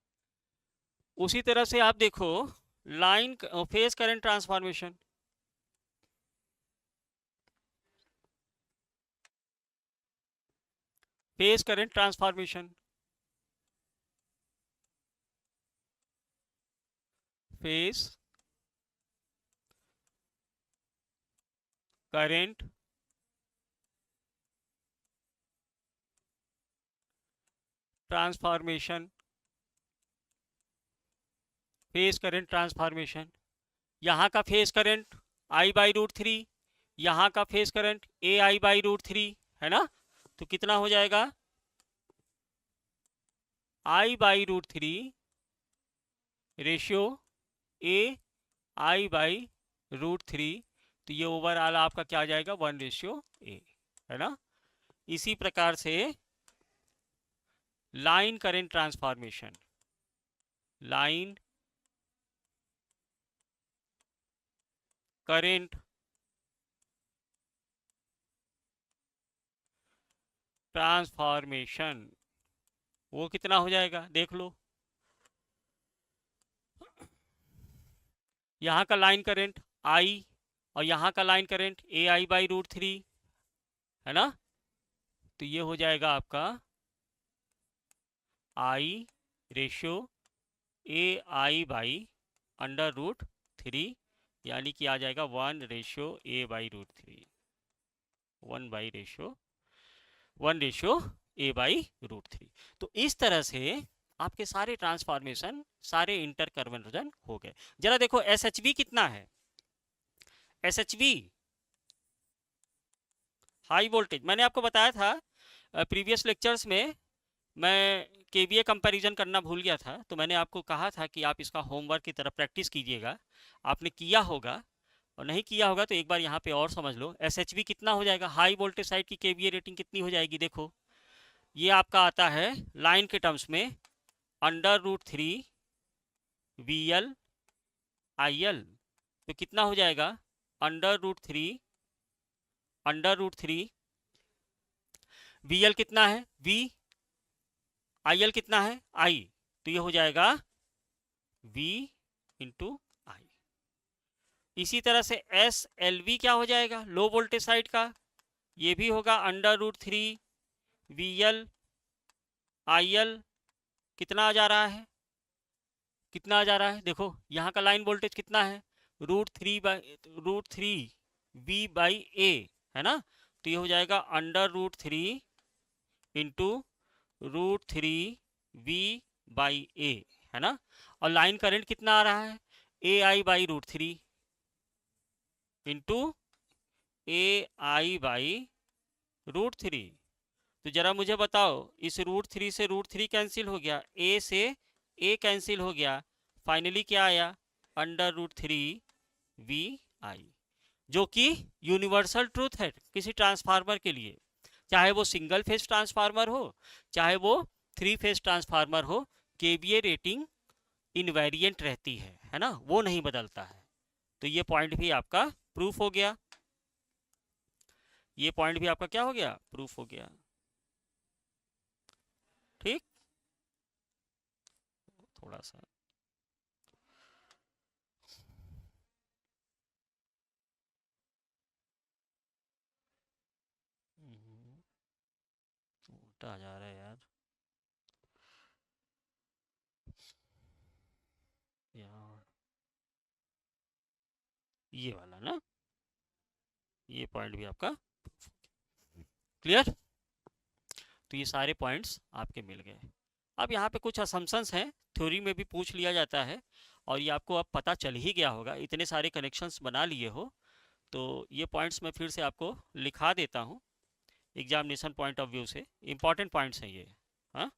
उसी तरह से आप देखो line phase current transformation, phase current transformation, phase current transformation, phase current transformation. यहाँ का फेज करंट I/√3, यहाँ का फेज करंट AI/√3, है ना। तो कितना हो जाएगा, I/√3 रेशियो AI/√3। तो ये ओवरऑल आपका क्या आ जाएगा, 1:A, है ना। इसी प्रकार से line current transformation, line current transformation, वो कितना हो जाएगा देख लो। यहाँ का लाइन करंट I और यहाँ का लाइन करंट AI/√3, है ना। तो ये हो जाएगा आपका I रेशियो AI/√3, यानी कि आ जाएगा 1:A/√3, 1:A/√3। तो इस तरह से आपके सारे ट्रांसफॉर्मेशन, सारे इंटर कन्वर्जन हो गए। जरा देखो SHV कितना है, SHV हाई वोल्टेज, मैंने आपको बताया था प्रीवियस लेक्चर्स में, मैं केवीए कंपैरिजन करना भूल गया था, तो मैंने आपको कहा था कि आप इसका होमवर्क की तरह प्रैक्टिस कीजिएगा। आपने किया होगा, और नहीं किया होगा तो एक बार यहाँ पे और समझ लो। SHV कितना हो जाएगा, हाई वोल्टेज साइड की केवीए रेटिंग कितनी हो जाएगी, देखो ये आपका आता है लाइन के टर्म्स में √3 VL IL। तो कितना हो जाएगा, √3 VL कितना है V, IL कितना है I। तो ये हो जाएगा V इंटू I। इसी तरह से SLV क्या हो जाएगा, लो वोल्टेज साइड का, ये भी होगा √3 VL IL। कितना आ जा रहा है, कितना आ जा रहा है, देखो यहाँ का लाइन वोल्टेज कितना है, √3 V/A, है ना। तो ये हो जाएगा √3 इंटू √3 V/A, है ना। और लाइन करंट कितना आ रहा है, AI/√3 इंटू AI/√3। तो जरा मुझे बताओ, इस √3 से √3 कैंसिल हो गया, A से A कैंसिल हो गया, फाइनली क्या आया, √3 VI, जो कि यूनिवर्सल ट्रूथ है किसी ट्रांसफार्मर के लिए, चाहे वो सिंगल फेज ट्रांसफार्मर हो, चाहे वो 3 फेज ट्रांसफार्मर हो। केवीए रेटिंग इनवेरिएंट रहती है ना, वो नहीं बदलता है। तो ये पॉइंट भी आपका प्रूफ हो गया, ये पॉइंट भी आपका क्या हो गया, प्रूफ हो गया। ठीक, थोड़ा सा उल्टा जा रहा है यार, यार ये वाला ना, ये पॉइंट भी आपका क्लियर। तो ये सारे पॉइंट्स आपके मिल गए। अब यहाँ पे कुछ असम्पशंस हैं, थ्योरी में भी पूछ लिया जाता है, और ये आपको अब पता चल ही गया होगा, इतने सारे कनेक्शंस बना लिए हो। तो ये पॉइंट्स मैं फिर से आपको लिखा देता हूँ एग्जामिनेशन पॉइंट ऑफ व्यू से, इंपॉर्टेंट पॉइंट्स हैं ये। हाँ,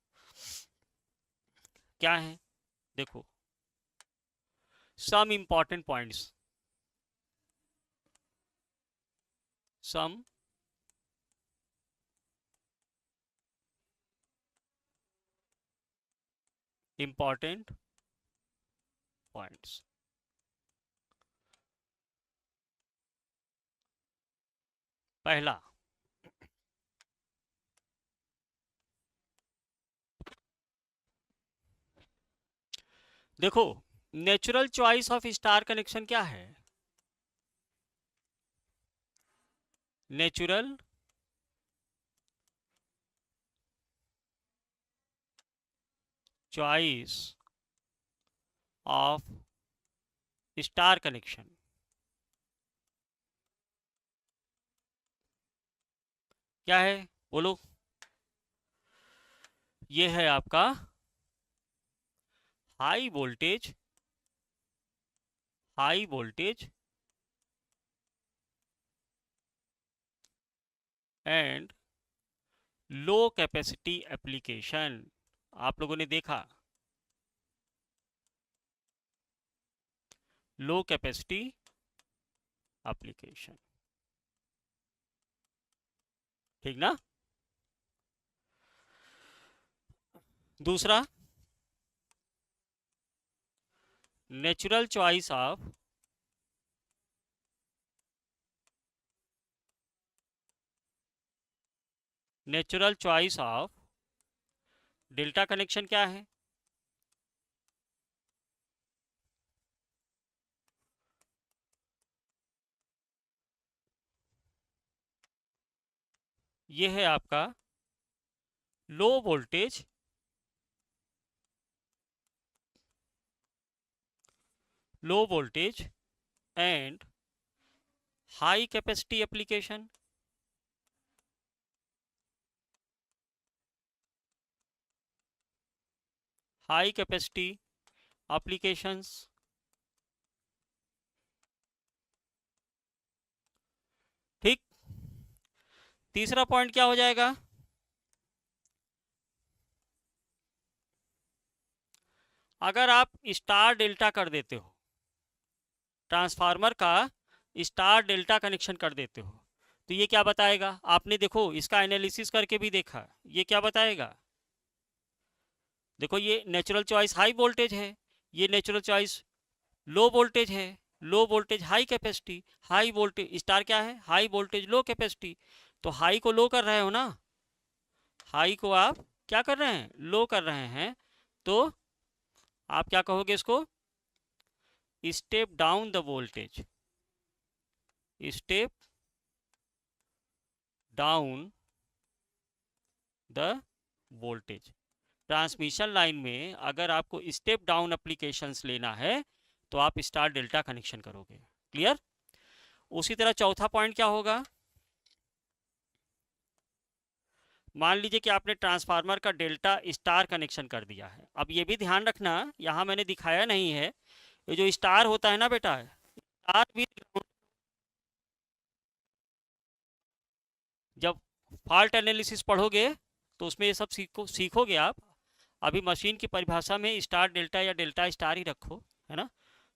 क्या है, देखो, some important points, some important points. पहला, देखो, natural choice of star connection क्या है? Natural choice of star connection क्या है, बोलो? ये है आपका high voltage, high voltage and low capacity application. आप लोगों ने देखा, लो कैपेसिटी एप्लीकेशन, ठीक ना? दूसरा, natural choice of natural choice of delta connection क्या है? ये है आपका low voltage and high capacity application. High capacity applications, ठीक। तीसरा पॉइंट क्या हो जाएगा? अगर आप स्टार डेल्टा कर देते हो, ट्रांसफार्मर का स्टार डेल्टा कनेक्शन कर देते हो, तो ये क्या बताएगा? आपने देखो इसका एनालिसिस करके भी देखा, ये क्या बताएगा? देखो, ये नेचुरल चॉइस हाई वोल्टेज है, ये नेचुरल चॉइस लो वोल्टेज है, low voltage high capacity, high voltage star क्या है? हाई वोल्टेज लो कैपेसिटी। तो हाई को लो कर रहे हो ना, हाई को आप क्या कर रहे हैं? लो कर रहे हैं। तो आप क्या कहोगे इसको? Step down the voltage, step down the voltage. Transmission line में अगर आपको स्टेप डाउन एप्लीकेशंस लेना है तो आप स्टार डेल्टा कनेक्शन करोगे। क्लियर? उसी तरह चौथा पॉइंट क्या होगा? मान लीजिए कि आपने ट्रांसफार्मर का डेल्टा स्टार कनेक्शन कर दिया है। अब ये भी ध्यान रखना, यहाँ मैंने दिखाया नहीं है, ये जो स्टार होता है ना बेटा, स्टार भी, जब फॉल्ट एनालिसिस पढ़ोगे तो उसमें ये सब सीखोगे आप। अभी मशीन की परिभाषा में स्टार डेल्टा या डेल्टा स्टार ही रखो, है ना?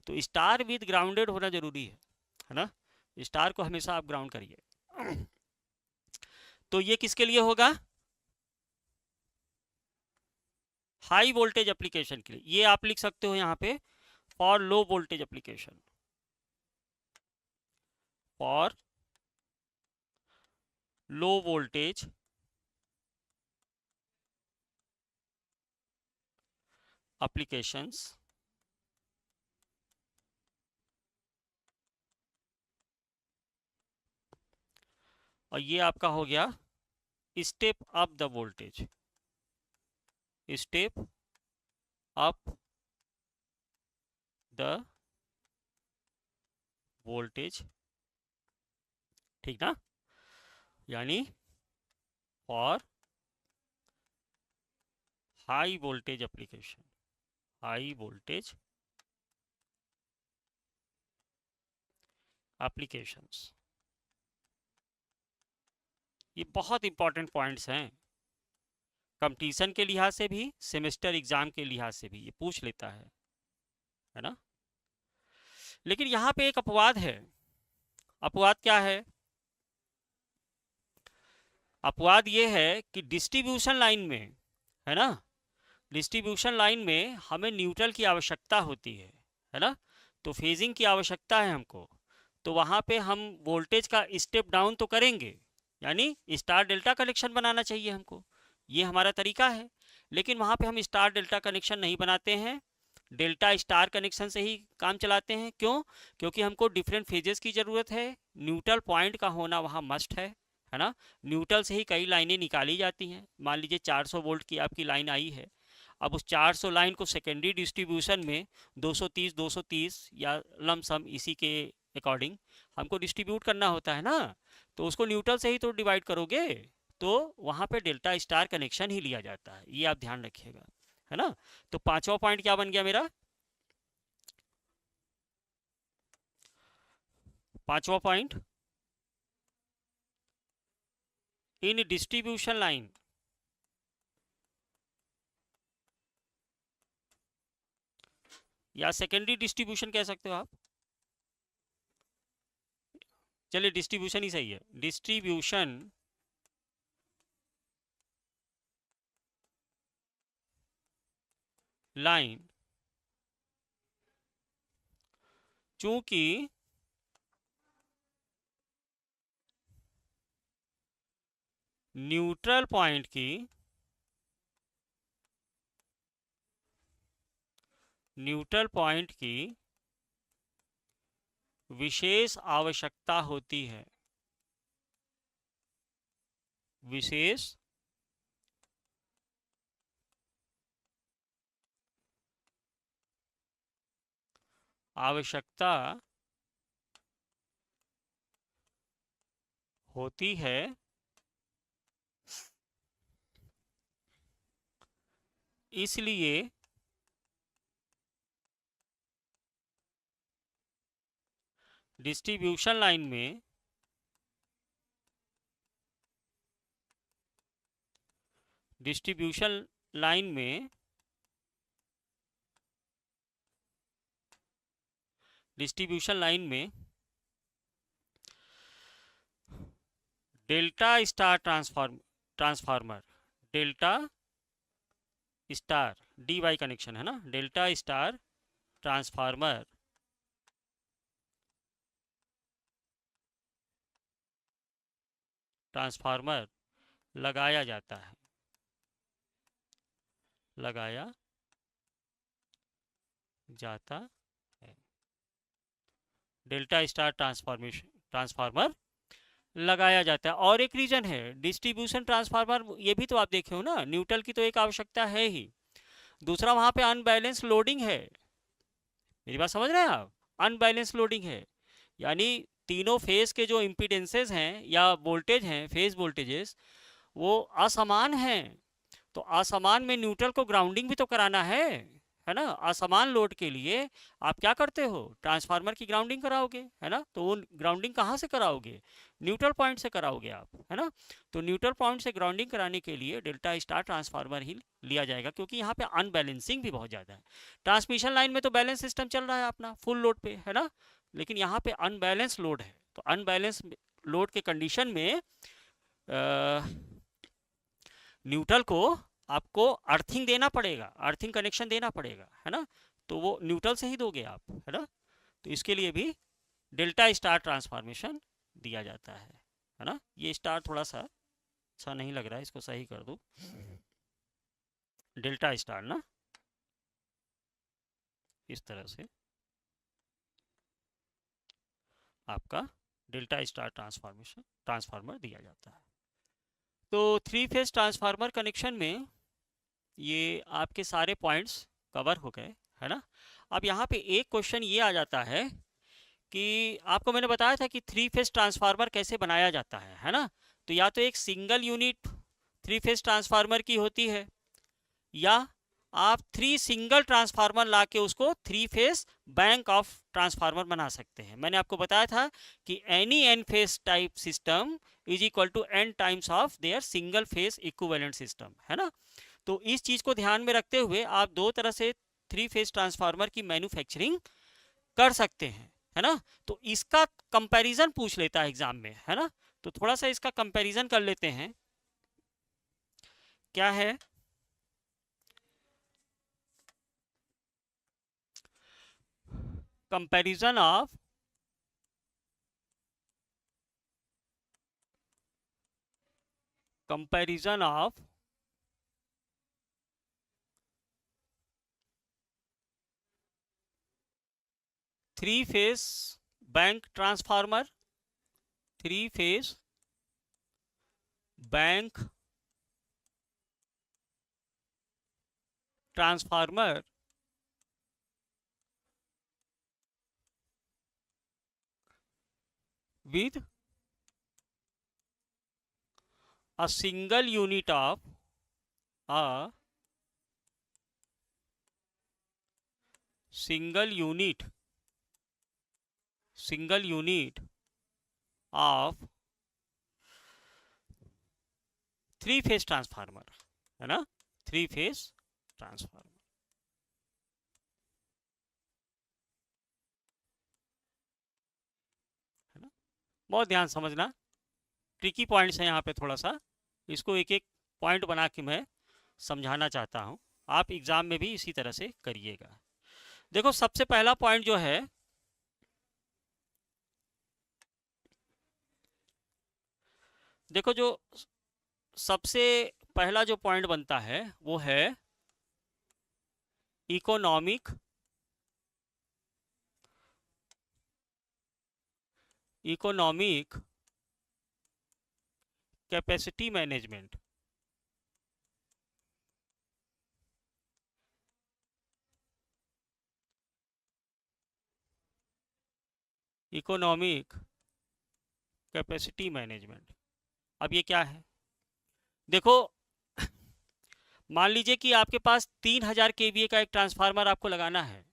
तो स्टार विद ग्राउंडेड होना जरूरी है ना? स्टार को हमेशा आप ग्राउंड करिए। तो ये किसके लिए होगा? हाई वोल्टेज एप्लीकेशन के लिए। ये आप लिख सकते हो यहाँ पे, for low voltage application, for low voltage applications. और ये आपका हो गया step up the voltage, step up the voltage, ठीक ना? यानी for high voltage application, high voltage applications, ये बहुत इंपॉर्टेंट पॉइंट्स हैं, कंपटीशन के लिहाज से भी, सेमेस्टर एग्जाम के लिहाज से भी ये पूछ लेता है ना। लेकिन यहाँ पे एक अपवाद है। अपवाद क्या है? अपवाद ये है कि डिस्ट्रीब्यूशन लाइन में, है ना, डिस्ट्रीब्यूशन लाइन में हमें न्यूट्रल की आवश्यकता होती है ना, तो फेजिंग की आवश्यकता है हमको, तो वहाँ पे हम वोल्टेज का स्टेप डाउन तो करेंगे, यानी स्टार डेल्टा कनेक्शन बनाना चाहिए हमको, ये हमारा तरीका है। लेकिन वहाँ पे हम स्टार डेल्टा कनेक्शन नहीं बनाते हैं, डेल्टा स्टार कनेक्शन से ही काम चलाते हैं। क्यों? क्योंकि हमको डिफरेंट फेजेस की ज़रूरत है, न्यूट्रल पॉइंट का होना वहाँ मस्ट है ना। न्यूट्रल से ही कई लाइनें निकाली जाती हैं। मान लीजिए 400 वोल्ट की आपकी लाइन आई है, अब उस 400 लाइन को सेकेंडरी डिस्ट्रीब्यूशन में 230 या लमसम इसी के अकॉर्डिंग हमको डिस्ट्रीब्यूट करना होता है ना, तो उसको न्यूट्रल से ही तो डिवाइड करोगे, तो वहाँ पे डेल्टा स्टार कनेक्शन ही लिया जाता है, ये आप ध्यान रखिएगा, है ना। तो पांचवा पॉइंट क्या बन गया मेरा? पांचवा पॉइंट, इन डिस्ट्रीब्यूशन लाइन या सेकेंडरी डिस्ट्रीब्यूशन कह सकते हो आप, चलिए डिस्ट्रीब्यूशन ही सही है, डिस्ट्रीब्यूशन लाइन चूंकि न्यूट्रल पॉइंट की विशेष आवश्यकता होती है, विशेष आवश्यकता होती है, इसलिए डिस्ट्रीब्यूशन लाइन में डिस्ट्रीब्यूशन लाइन में delta star transformer delta star D Y connection है ना, डेल्टा स्टार ट्रांसफार्मर लगाया जाता है, लगाया जाता है, डेल्टा स्टार ट्रांसफार्मर लगाया जाता है। और एक रीजन है, डिस्ट्रीब्यूशन ट्रांसफार्मर, ये भी तो आप देखे हो ना, न्यूट्रल की तो एक आवश्यकता है ही, दूसरा वहां पे अनबैलेंस लोडिंग है, मेरी बात समझ रहे हैं आप, अनबैलेंस लोडिंग है, यानी तीनों फेज के जो इम्पीडेंसेस हैं या वोल्टेज हैं, फेज वोल्टेजेस, वो असमान हैं, तो असमान में न्यूट्रल को ग्राउंडिंग भी तो कराना है ना। असमान लोड के लिए आप क्या करते हो, ट्रांसफार्मर की ग्राउंडिंग कराओगे, है ना। तो वो ग्राउंडिंग कहाँ से कराओगे? न्यूट्रल पॉइंट से कराओगे आप, है ना। तो न्यूट्रल पॉइंट से ग्राउंडिंग कराने के लिए डेल्टा स्टार ट्रांसफार्मर ही लिया जाएगा, क्योंकि यहाँ पे अनबैलेंसिंग भी बहुत ज़्यादा है। ट्रांसमिशन लाइन में तो बैलेंस सिस्टम चल रहा है अपना फुल लोड पे, है ना, लेकिन यहाँ पे अनबैलेंस लोड है, तो अनबैलेंस लोड के कंडीशन में न्यूट्रल को आपको अर्थिंग देना पड़ेगा, अर्थिंग कनेक्शन देना पड़ेगा, है ना, तो वो न्यूट्रल से ही दोगे आप, है ना। तो इसके लिए भी डेल्टा स्टार ट्रांसफॉर्मेशन दिया जाता है ना। ये स्टार थोड़ा सा अच्छा नहीं लग रहा है, इसको सही कर दूं, डेल्टा स्टार ना, इस तरह से आपका डेल्टा स्टार ट्रांसफार्मर दिया जाता है। तो 3 फेज ट्रांसफार्मर कनेक्शन में ये आपके सारे पॉइंट्स कवर हो गए, है ना। अब यहाँ पे एक क्वेश्चन ये आ जाता है कि आपको मैंने बताया था कि 3 फेज ट्रांसफार्मर कैसे बनाया जाता है ना। तो या तो एक सिंगल यूनिट 3 फेज ट्रांसफार्मर की होती है, या आप 3 सिंगल ट्रांसफार्मर ला के उसको 3 फेस बैंक ऑफ ट्रांसफार्मर बना सकते हैं। मैंने आपको बताया था कि any n phase type system is equal to n times of their single phase equivalent system, है ना। तो इस चीज को ध्यान में रखते हुए आप दो तरह से 3 फेस ट्रांसफार्मर की मैन्युफैक्चरिंग कर सकते हैं, है ना। तो इसका कंपैरिजन पूछ लेता है एग्जाम में, है ना। तो थोड़ा सा इसका कंपैरिजन कर लेते हैं। क्या है, comparison of comparison of 3 face bank transformer, 3 face bank transformer with a single unit of a single unit of 3 phase transformer, है ना, 3 फेस ट्रांसफार्मर, है ना। बहुत ध्यान समझना, ट्रिकी पॉइंट्स हैं यहाँ पे, थोड़ा सा इसको एक एक पॉइंट बना के मैं समझाना चाहता हूँ। आप एग्जाम में भी इसी तरह से करिएगा। देखो सबसे पहला पॉइंट जो है, देखो जो सबसे पहला जो पॉइंट बनता है वो है economic capacity management. Economic capacity management, अब ये क्या है, देखो मान लीजिए कि आपके पास 3000 केवीए का एक ट्रांसफार्मर आपको लगाना है,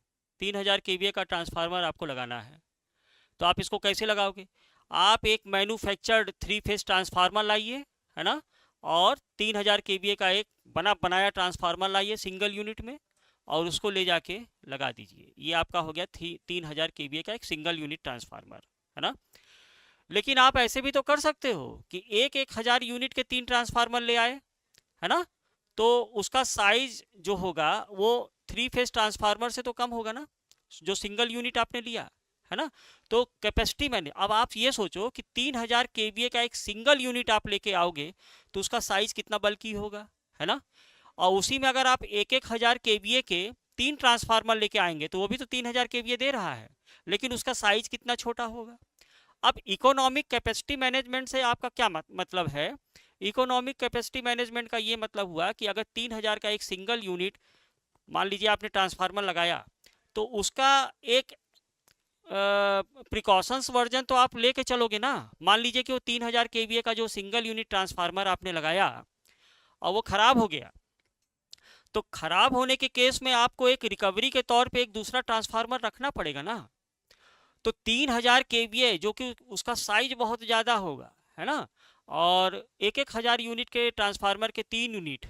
3000 केवीए का ट्रांसफार्मर आपको लगाना है। तो आप इसको कैसे लगाओगे, आप एक मैन्युफैक्चर्ड 3 फेस ट्रांसफार्मर लाइए, है ना, और 3000 केवीए का एक बनाया ट्रांसफार्मर लाइए सिंगल यूनिट में, और उसको ले जाके लगा दीजिए। ये आपका हो गया 3000 केवीए का एक सिंगल यूनिट ट्रांसफार्मर, है ना। लेकिन आप ऐसे भी तो कर सकते हो कि एक 1000 यूनिट के 3 ट्रांसफार्मर ले आए, है ना। तो उसका साइज जो होगा वो 3 फेस ट्रांसफार्मर से तो कम होगा ना, जो सिंगल यूनिट आपने लिया, है ना। तो कैपेसिटी मैंने, अब आप ये सोचो कि 3000 केवीए का एक सिंगल यूनिट आप लेके आओगे तो उसका साइज कितना बल्कि होगा, है ना। और उसी में अगर आप एक 1000 केवीए के 3 ट्रांसफार्मर लेके आएंगे तो वो भी तो 3000 केवीए दे रहा है, लेकिन उसका साइज कितना छोटा होगा। अब इकोनॉमिक कैपेसिटी मैनेजमेंट से आपका क्या मतलब है, इकोनॉमिक कैपेसिटी मैनेजमेंट का ये मतलब हुआ कि अगर 3000 का एक सिंगल यूनिट मान लीजिए आपने ट्रांसफार्मर लगाया, तो उसका एक प्रिकॉशंस वर्जन तो आप लेके चलोगे ना। मान लीजिए कि वो 3000 केवीए का जो सिंगल यूनिट ट्रांसफार्मर आपने लगाया और वो खराब हो गया, तो खराब होने के केस में आपको एक रिकवरी के तौर पे एक दूसरा ट्रांसफार्मर रखना पड़ेगा ना। तो 3000 केवीए जो कि उसका साइज बहुत ज़्यादा होगा, है ना, और एक 1000 यूनिट के ट्रांसफार्मर के 3 यूनिट,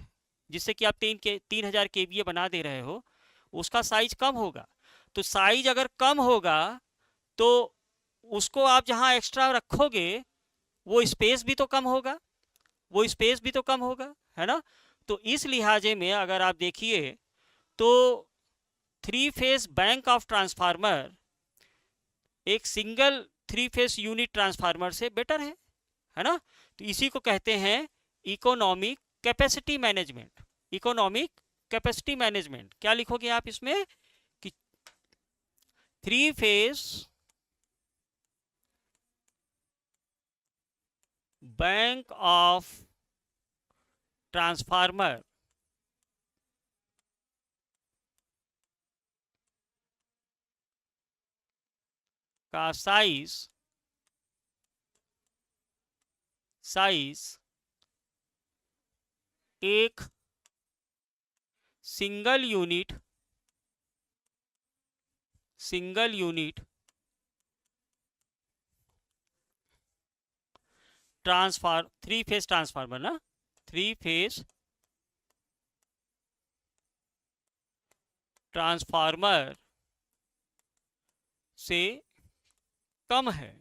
जिससे कि आप 3000 केवीए बना दे रहे हो, उसका साइज कम होगा। तो साइज अगर कम होगा तो उसको आप जहाँ एक्स्ट्रा रखोगे वो स्पेस भी तो कम होगा, है ना। तो इस लिहाजे में अगर आप देखिए तो 3 फेस बैंक ऑफ ट्रांसफार्मर एक सिंगल 3 फेस यूनिट ट्रांसफार्मर से बेटर है ना। तो इसी को कहते हैं economic capacity management. Economic capacity management क्या लिखोगे आप इसमें कि 3 फेस बैंक ऑफ ट्रांसफार्मर का साइज एक single unit transfer 3 phase transformer ना, 3 फेज ट्रांसफार्मर से कम है,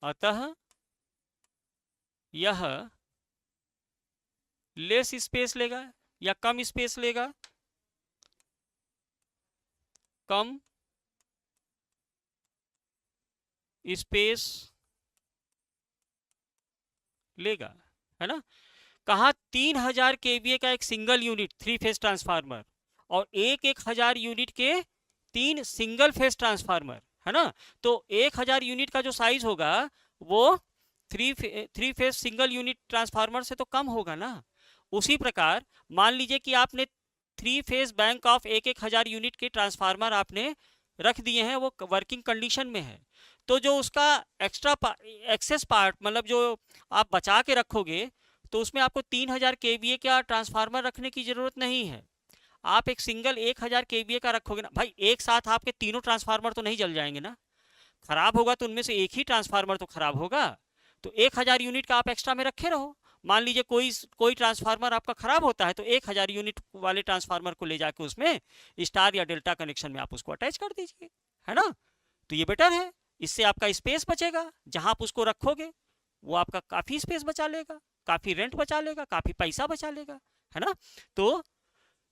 अतः यह लेस स्पेस लेगा या कम स्पेस लेगा, कम स्पेस लेगा, है ना। कहा 3000 केवीए का एक सिंगल यूनिट 3 फेज ट्रांसफार्मर और 1000 यूनिट के 3 सिंगल फेज ट्रांसफार्मर, है ना। तो 1000 यूनिट का जो साइज होगा वो three phase single unit transformer से तो कम होगा ना। उसी प्रकार मान लीजिए कि आपने 3 फेज बैंक ऑफ 1000 यूनिट के ट्रांसफार्मर आपने रख दिए हैं, वो वर्किंग कंडीशन में है, तो जो उसका एक्सेस पार्ट मतलब जो आप बचा के रखोगे, तो उसमें आपको 3000 केवीए का ट्रांसफार्मर रखने की जरूरत नहीं है। आप एक सिंगल 1000 केवीए का रखोगे ना भाई, एक साथ आपके तीनों ट्रांसफार्मर तो नहीं जल जाएंगे ना, खराब होगा तो उनमें से एक ही ट्रांसफार्मर तो खराब होगा। तो 1000 यूनिट का आप एक्स्ट्रा में रखे रहो। मान लीजिए कोई ट्रांसफार्मर आपका खराब होता है, तो 1000 यूनिट वाले ट्रांसफार्मर को ले जाके उसमें स्टार या डेल्टा कनेक्शन में आप उसको अटैच कर दीजिए, है ना। तो ये बेटर है, इससे आपका स्पेस बचेगा, जहां आप उसको रखोगे वो आपका काफी स्पेस बचा लेगा, काफी रेंट बचा लेगा, काफी पैसा बचा लेगा, है ना। तो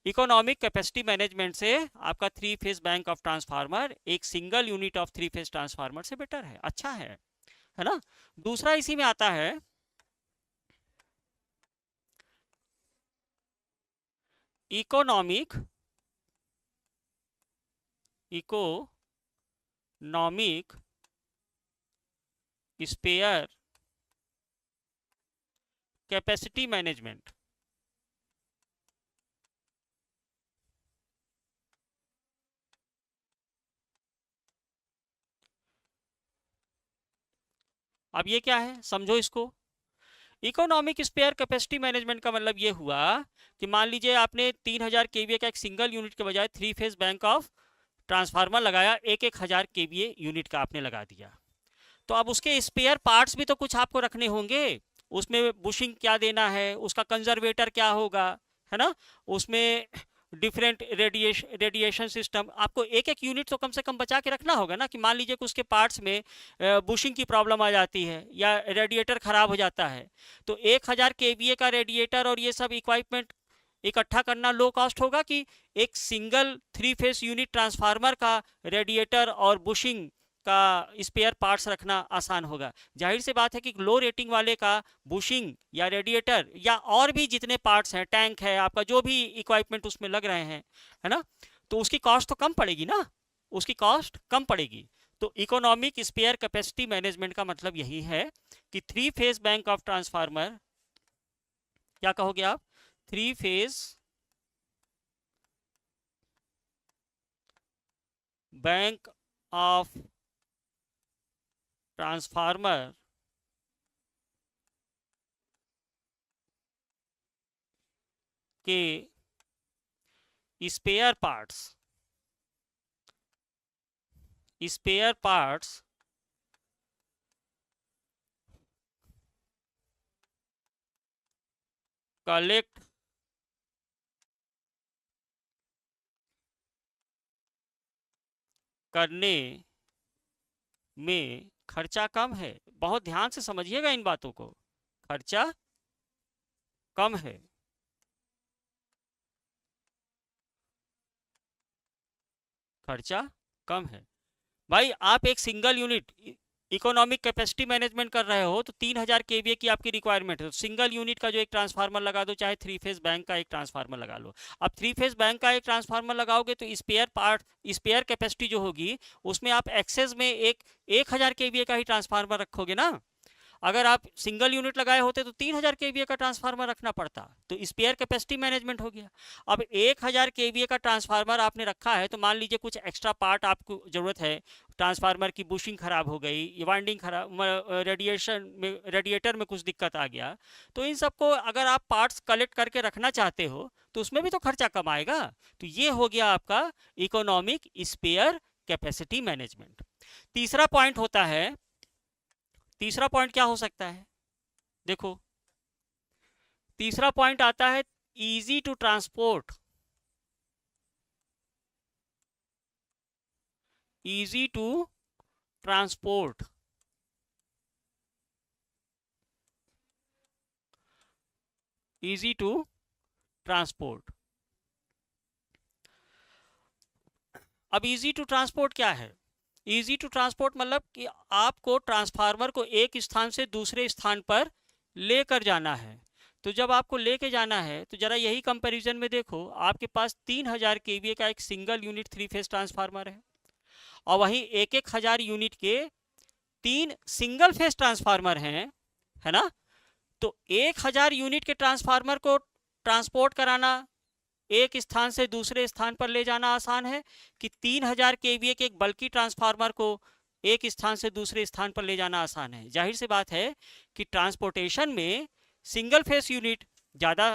इकोनॉमिक कैपेसिटी मैनेजमेंट से आपका 3 फेज बैंक ऑफ ट्रांसफार्मर एक single unit of 3 phase transformer से बेटर है, अच्छा है ना। दूसरा इसी में आता है इकोनॉमिक स्पेयर कैपेसिटी मैनेजमेंट। अब ये क्या है, समझो इसको। इकोनॉमिक स्पेयर कैपेसिटी मैनेजमेंट का मतलब ये हुआ कि मान लीजिए आपने 3000 केवीए का एक सिंगल यूनिट के बजाय 3 फेज बैंक ऑफ ट्रांसफार्मर लगाया, 1000 केवीए यूनिट का आपने लगा दिया, तो अब उसके स्पेयर पार्ट्स भी तो कुछ आपको रखने होंगे। उसमें बुशिंग क्या देना है, उसका कंजर्वेटर क्या होगा, है ना, उसमें डिफरेंट रेडिएशन सिस्टम, आपको एक एक यूनिट तो कम से कम बचा के रखना होगा ना। कि मान लीजिए कि उसके पार्ट्स में बुशिंग की प्रॉब्लम आ जाती है या रेडिएटर खराब हो जाता है, तो 1000 केवीए का रेडिएटर और ये सब इक्विपमेंट इकट्ठा करना लो कॉस्ट होगा कि एक सिंगल 3 फेज यूनिट ट्रांसफार्मर का रेडिएटर और बुशिंग का स्पेयर पार्ट्स रखना आसान होगा। जाहिर सी बात है कि लो रेटिंग वाले का बुशिंग या रेडिएटर या और भी जितने पार्ट्स हैं, टैंक है आपका, जो भी इक्विपमेंट उसमें लग रहे हैं, है ना, तो उसकी कॉस्ट तो कम पड़ेगी ना, उसकी कॉस्ट कम पड़ेगी। तो इकोनॉमिक स्पेयर कैपेसिटी मैनेजमेंट का मतलब यही है कि 3 फेज बैंक ऑफ ट्रांसफार्मर, क्या कहोगे आप, 3 फेज बैंक ऑफ ट्रांसफार्मर के स्पेयर पार्ट्स कलेक्ट करने में खर्चा कम है। बहुत ध्यान से समझिएगा इन बातों को, खर्चा कम है, खर्चा कम है। भाई आप एक single unit economic capacity management कर रहे हो, तो 3000 केवीए की आपकी रिक्वायरमेंट है, तो सिंगल यूनिट का जो एक ट्रांसफार्मर लगा दो, चाहे 3 फेज बैंक का एक ट्रांसफार्मर लगा लो। अब 3 फेज बैंक का एक ट्रांसफार्मर लगाओगे तो स्पेयर कैपेसिटी जो होगी उसमें आप एक्सेस में एक 1000 केवीए का ही ट्रांसफार्मर रखोगे ना। अगर आप सिंगल यूनिट लगाए होते तो 3000 केवीए का ट्रांसफार्मर रखना पड़ता, तो स्पेयर कैपेसिटी मैनेजमेंट हो गया। अब 1000 केवीए का ट्रांसफार्मर आपने रखा है, तो मान लीजिए कुछ एक्स्ट्रा पार्ट आपको ज़रूरत है, ट्रांसफार्मर की बुशिंग खराब हो गई, वाइंडिंग खराब, रेडिएटर में कुछ दिक्कत आ गया, तो इन सबको अगर आप पार्ट्स कलेक्ट करके रखना चाहते हो तो उसमें भी तो खर्चा कम आएगा। तो ये हो गया आपका इकोनॉमिक स्पेयर कैपेसिटी मैनेजमेंट। तीसरा पॉइंट होता है, तीसरा पॉइंट क्या हो सकता है, देखो तीसरा पॉइंट आता है easy to transport, easy to transport, easy to transport. अब इजी टू ट्रांसपोर्ट क्या है? इजी टू ट्रांसपोर्ट मतलब कि आपको ट्रांसफार्मर को एक स्थान से दूसरे स्थान पर लेकर जाना है। तो जब आपको लेके जाना है तो जरा यही कंपैरिजन में देखो, आपके पास 3000 केवीए का एक सिंगल यूनिट 3 फेज ट्रांसफार्मर है और वहीं 1000 यूनिट के 3 सिंगल फेज ट्रांसफार्मर हैं, है ना। तो 1000 यूनिट के ट्रांसफार्मर को ट्रांसपोर्ट कराना, एक स्थान से दूसरे स्थान पर ले जाना आसान है कि 3000 केवीए के एक बल्कि ट्रांसफार्मर को एक स्थान से दूसरे स्थान पर ले जाना आसान है? जाहिर सी बात है कि ट्रांसपोर्टेशन में सिंगल फेस यूनिट ज़्यादा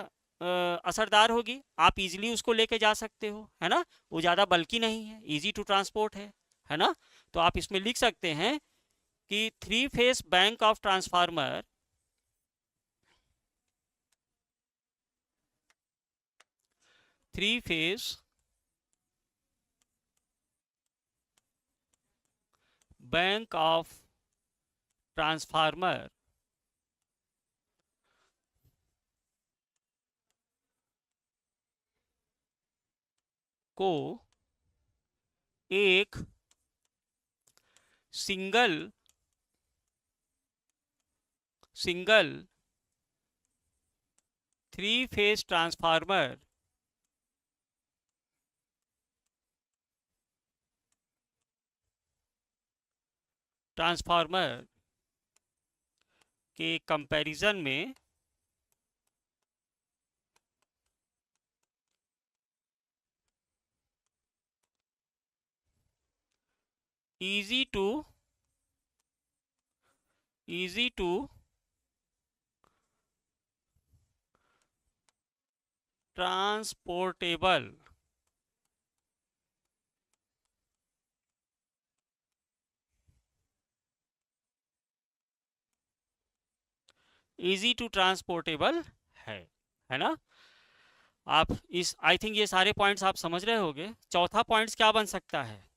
असरदार होगी, आप इजीली उसको लेके जा सकते हो, है ना, वो ज़्यादा बल्कि नहीं है, इजी टू ट्रांसपोर्ट है ना। तो आप इसमें लिख सकते हैं कि 3 face bank of transformer, three phase bank of transformer को एक सिंगल थ्री फेस ट्रांसफार्मर के कंपैरिजन में इजी टू ट्रांसपोर्टेबल है ना। आप इस आई थिंक ये सारे पॉइंट्स आप समझ रहे होंगे। चौथा पॉइंट्स क्या बन सकता है?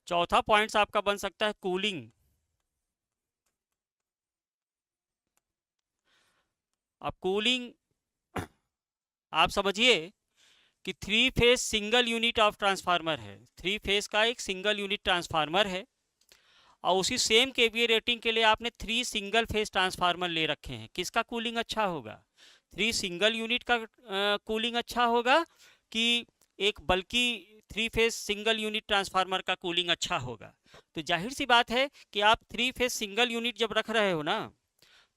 चौथा पॉइंट्स आपका बन सकता है कूलिंग। अब कूलिंग आप समझिए कि 3 phase single unit of transformer है, 3 फेज का एक सिंगल यूनिट ट्रांसफार्मर है और उसी सेम केवीए रेटिंग के लिए आपने 3 सिंगल फेज ट्रांसफार्मर ले रखे हैं। किसका कूलिंग अच्छा होगा? 3 सिंगल यूनिट का कूलिंग अच्छा होगा कि एक बल्कि 3 फेज सिंगल यूनिट ट्रांसफार्मर का कूलिंग अच्छा होगा? तो जाहिर सी बात है कि आप 3 फेज सिंगल यूनिट जब रख रहे हो ना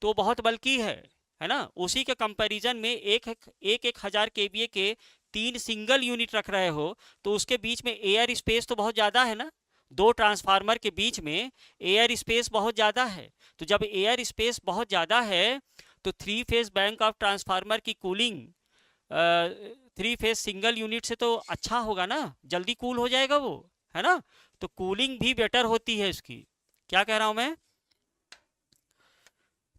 तो बहुत बल्कि है ना। उसी के कंपैरिजन में एक हजार केवीए के 3 सिंगल यूनिट रख रहे हो तो उसके बीच में एयर स्पेस तो बहुत ज़्यादा है ना, 2 ट्रांसफार्मर के बीच में एयर स्पेस बहुत ज़्यादा है। तो जब एयर स्पेस बहुत ज़्यादा है तो 3 फेज बैंक ऑफ ट्रांसफार्मर की कूलिंग 3 फेज सिंगल यूनिट से तो अच्छा होगा ना, जल्दी कूल हो जाएगा वो, है ना। तो कूलिंग भी बेटर होती है इसकी। क्या कह रहा हूं मैं?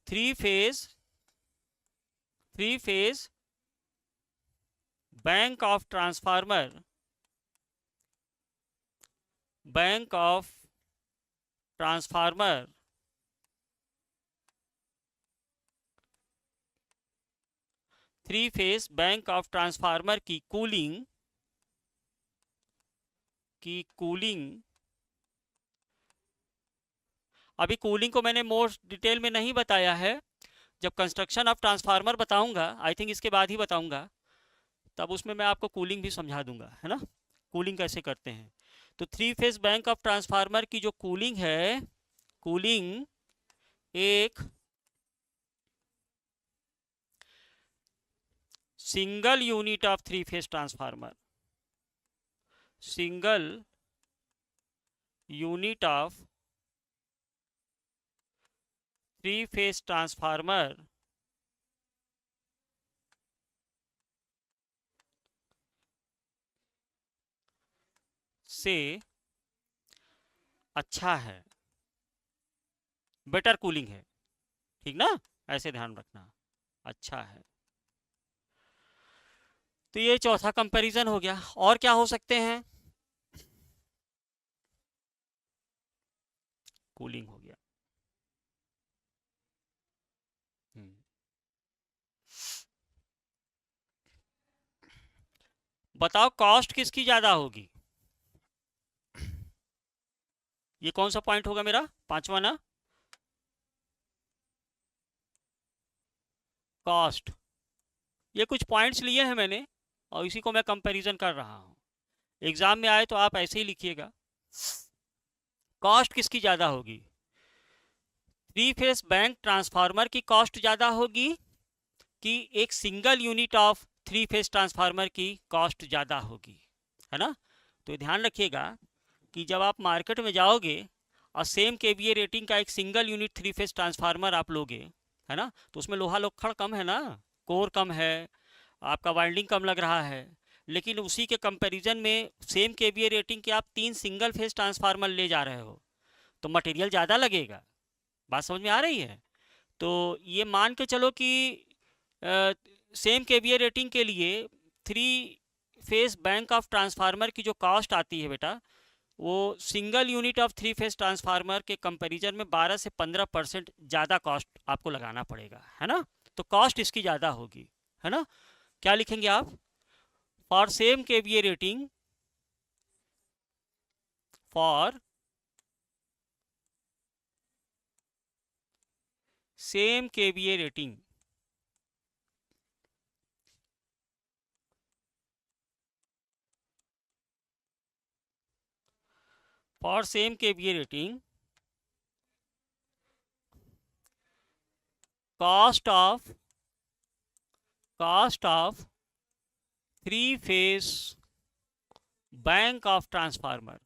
Three phase bank of transformer, bank of transformer three phase bank of transformer की कूलिंग अभी कूलिंग को मैंने मोर डिटेल में नहीं बताया है। जब कंस्ट्रक्शन ऑफ ट्रांसफार्मर बताऊंगा, आई थिंक इसके बाद ही बताऊंगा, तब उसमें मैं आपको कूलिंग भी समझा दूंगा, है ना, कूलिंग कैसे करते हैं। तो three phase bank of transformer की जो कूलिंग है, कूलिंग एक single unit of three phase transformer, single unit of three phase transformer से अच्छा है, बेटर कूलिंग है, ठीक ना, ऐसे ध्यान रखना, अच्छा है। तो ये चौथा कंपैरिजन हो गया। और क्या हो सकते हैं? कूलिंग हो गया। बताओ कॉस्ट किसकी ज्यादा होगी? ये कौन सा पॉइंट होगा मेरा? पांचवा ना, कॉस्ट। ये कुछ पॉइंट्स लिए हैं मैंने और इसी को मैं कंपैरिजन कर रहा हूं। एग्जाम में आए तो आप ऐसे ही लिखिएगा, कॉस्ट किसकी ज्यादा होगी? थ्री फेस बैंक ट्रांसफार्मर की कॉस्ट ज्यादा होगी कि एक single unit of three phase transformer की कॉस्ट ज़्यादा होगी, है ना? तो ध्यान रखिएगा कि जब आप मार्केट में जाओगे और सेम केवीए रेटिंग का एक single unit three phase transformer आप लोगे, है ना, तो उसमें लोहा लोखंड कम है ना, कोर कम है, आपका वाइंडिंग कम लग रहा है, लेकिन उसी के कंपैरिजन में सेम केवीए रेटिंग के आप 3 सिंगल फेस ट्रांसफार्मर ले जा रहे हो तो मटेरियल ज़्यादा लगेगा। बात समझ में आ रही है? तो ये मान के चलो कि सेम केवीए रेटिंग के लिए three phase bank of transformer की जो कॉस्ट आती है बेटा, वो single unit of three phase transformer के कंपैरिजन में 12 से 15% ज़्यादा कॉस्ट आपको लगाना पड़ेगा, है ना? तो कॉस्ट इसकी ज़्यादा होगी, है ना? क्या लिखेंगे आप? For same KVA rating, for same KVA rating, for same KVA rating cost of three phase bank of transformer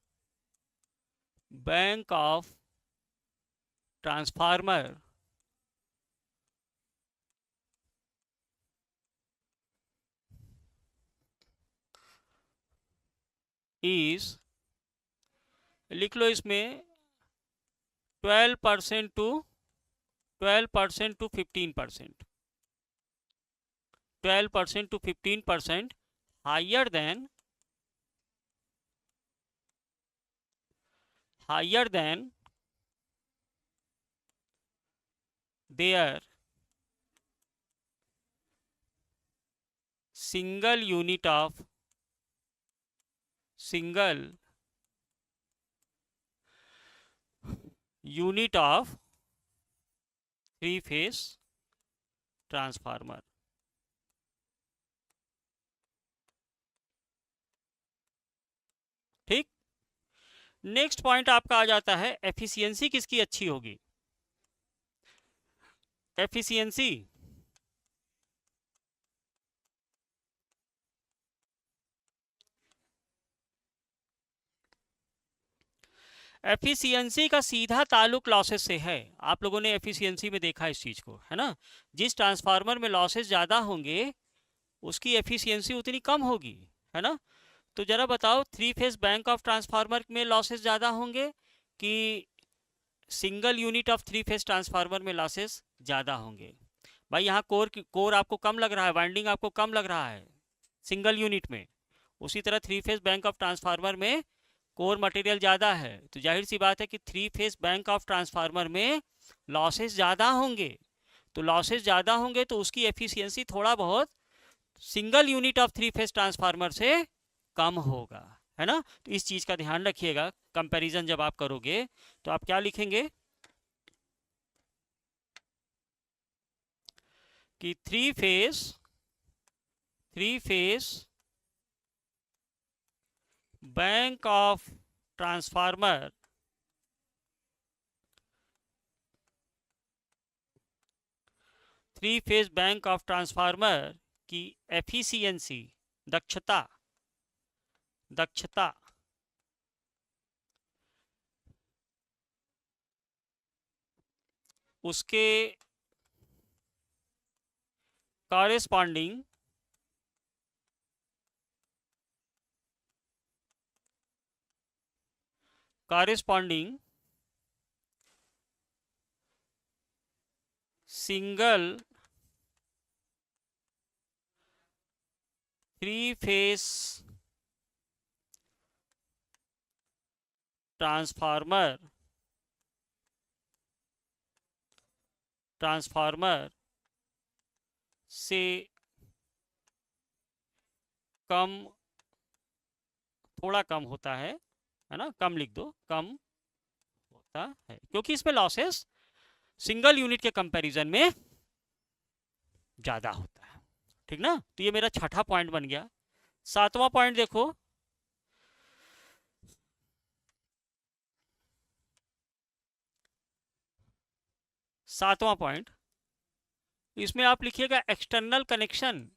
is, लिख लो इसमें 12% to 15%, 12% to 15% higher than their single unit of three phase transformer. ठीक। नेक्स्ट पॉइंट आपका आ जाता है एफिशिएंसी किसकी अच्छी होगी? एफिशिएंसी एफिशिएंसी का सीधा ताल्लुक लॉसेस से है। आप लोगों ने एफिशिएंसी में देखा इस चीज को, है ना? जिस ट्रांसफार्मर में लॉसेस ज्यादा होंगे उसकी एफिशिएंसी उतनी कम होगी, है ना? तो जरा बताओ three phase bank of transformer में लॉसेस ज्यादा होंगे कि single unit of three phase transformer में लॉसेस ज्यादा होंगे? भाई यहाँ कोर आपको कम लग रहा है, वाइंडिंग आपको कम लग रहा है सिंगल यूनिट में, उसी तरह three phase bank of transformer में कोर मटेरियल ज़्यादा है, तो जाहिर सी बात है कि three phase bank of transformer में लॉसेस ज़्यादा होंगे। तो लॉसेस ज़्यादा होंगे तो उसकी एफिशिएंसी थोड़ा बहुत single unit of three phase transformer से कम होगा, है ना? तो इस चीज़ का ध्यान रखिएगा, कंपैरिजन जब आप करोगे तो आप क्या लिखेंगे कि three phase bank of transformer three phase bank of transformer की एफिशिएंसी, दक्षता दक्षता उसके corresponding single three phase transformer से कम, थोड़ा कम होता है ना, कम लिख दो, कम होता है, क्योंकि इसमें लॉसेस सिंगल यूनिट के कंपैरिजन में ज्यादा होता है। ठीक ना, तो ये मेरा छठा पॉइंट बन गया। सातवां पॉइंट देखो, सातवां पॉइंट, इसमें आप लिखिएगा external connection.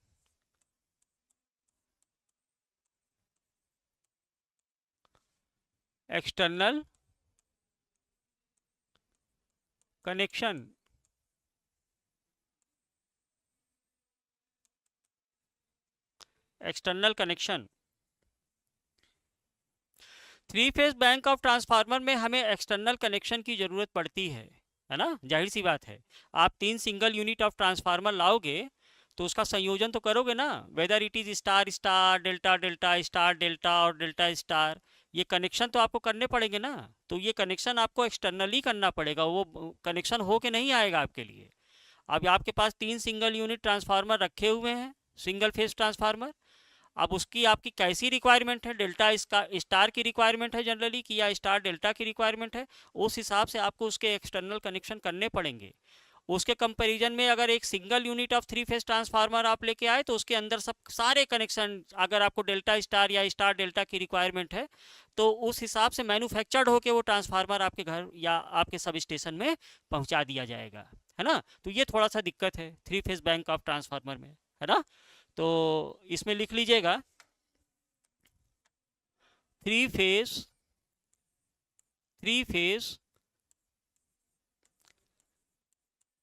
External connection external connection three phase bank of transformer में हमें एक्सटर्नल कनेक्शन की जरूरत पड़ती है ना, जाहिर सी बात है। आप 3 सिंगल यूनिट ऑफ ट्रांसफार्मर लाओगे तो उसका संयोजन तो करोगे ना, whether it is star star, delta delta, star delta और डेल्टा स्टार, ये कनेक्शन तो आपको करने पड़ेंगे ना। तो ये कनेक्शन आपको एक्सटर्नली करना पड़ेगा, वो कनेक्शन हो के नहीं आएगा आपके लिए। अब आपके पास 3 सिंगल यूनिट ट्रांसफार्मर रखे हुए हैं, सिंगल फेज ट्रांसफार्मर। अब उसकी आपकी कैसी रिक्वायरमेंट है, डेल्टा इसका स्टार की रिक्वायरमेंट है जनरली कि या स्टार डेल्टा की रिक्वायरमेंट है, उस हिसाब से आपको उसके एक्सटर्नल कनेक्शन करने पड़ेंगे। उसके कंपैरिजन में अगर एक single unit of three phase transformer आप लेके आए तो उसके अंदर सब सारे कनेक्शन, अगर आपको डेल्टा स्टार या स्टार डेल्टा की रिक्वायरमेंट है तो उस हिसाब से मैन्युफैक्चर्ड होके वो ट्रांसफार्मर आपके घर या आपके सब स्टेशन में पहुंचा दिया जाएगा, है ना। तो ये थोड़ा सा दिक्कत है three phase bank of transformer में, है ना। तो इसमें लिख लीजिएगा three phase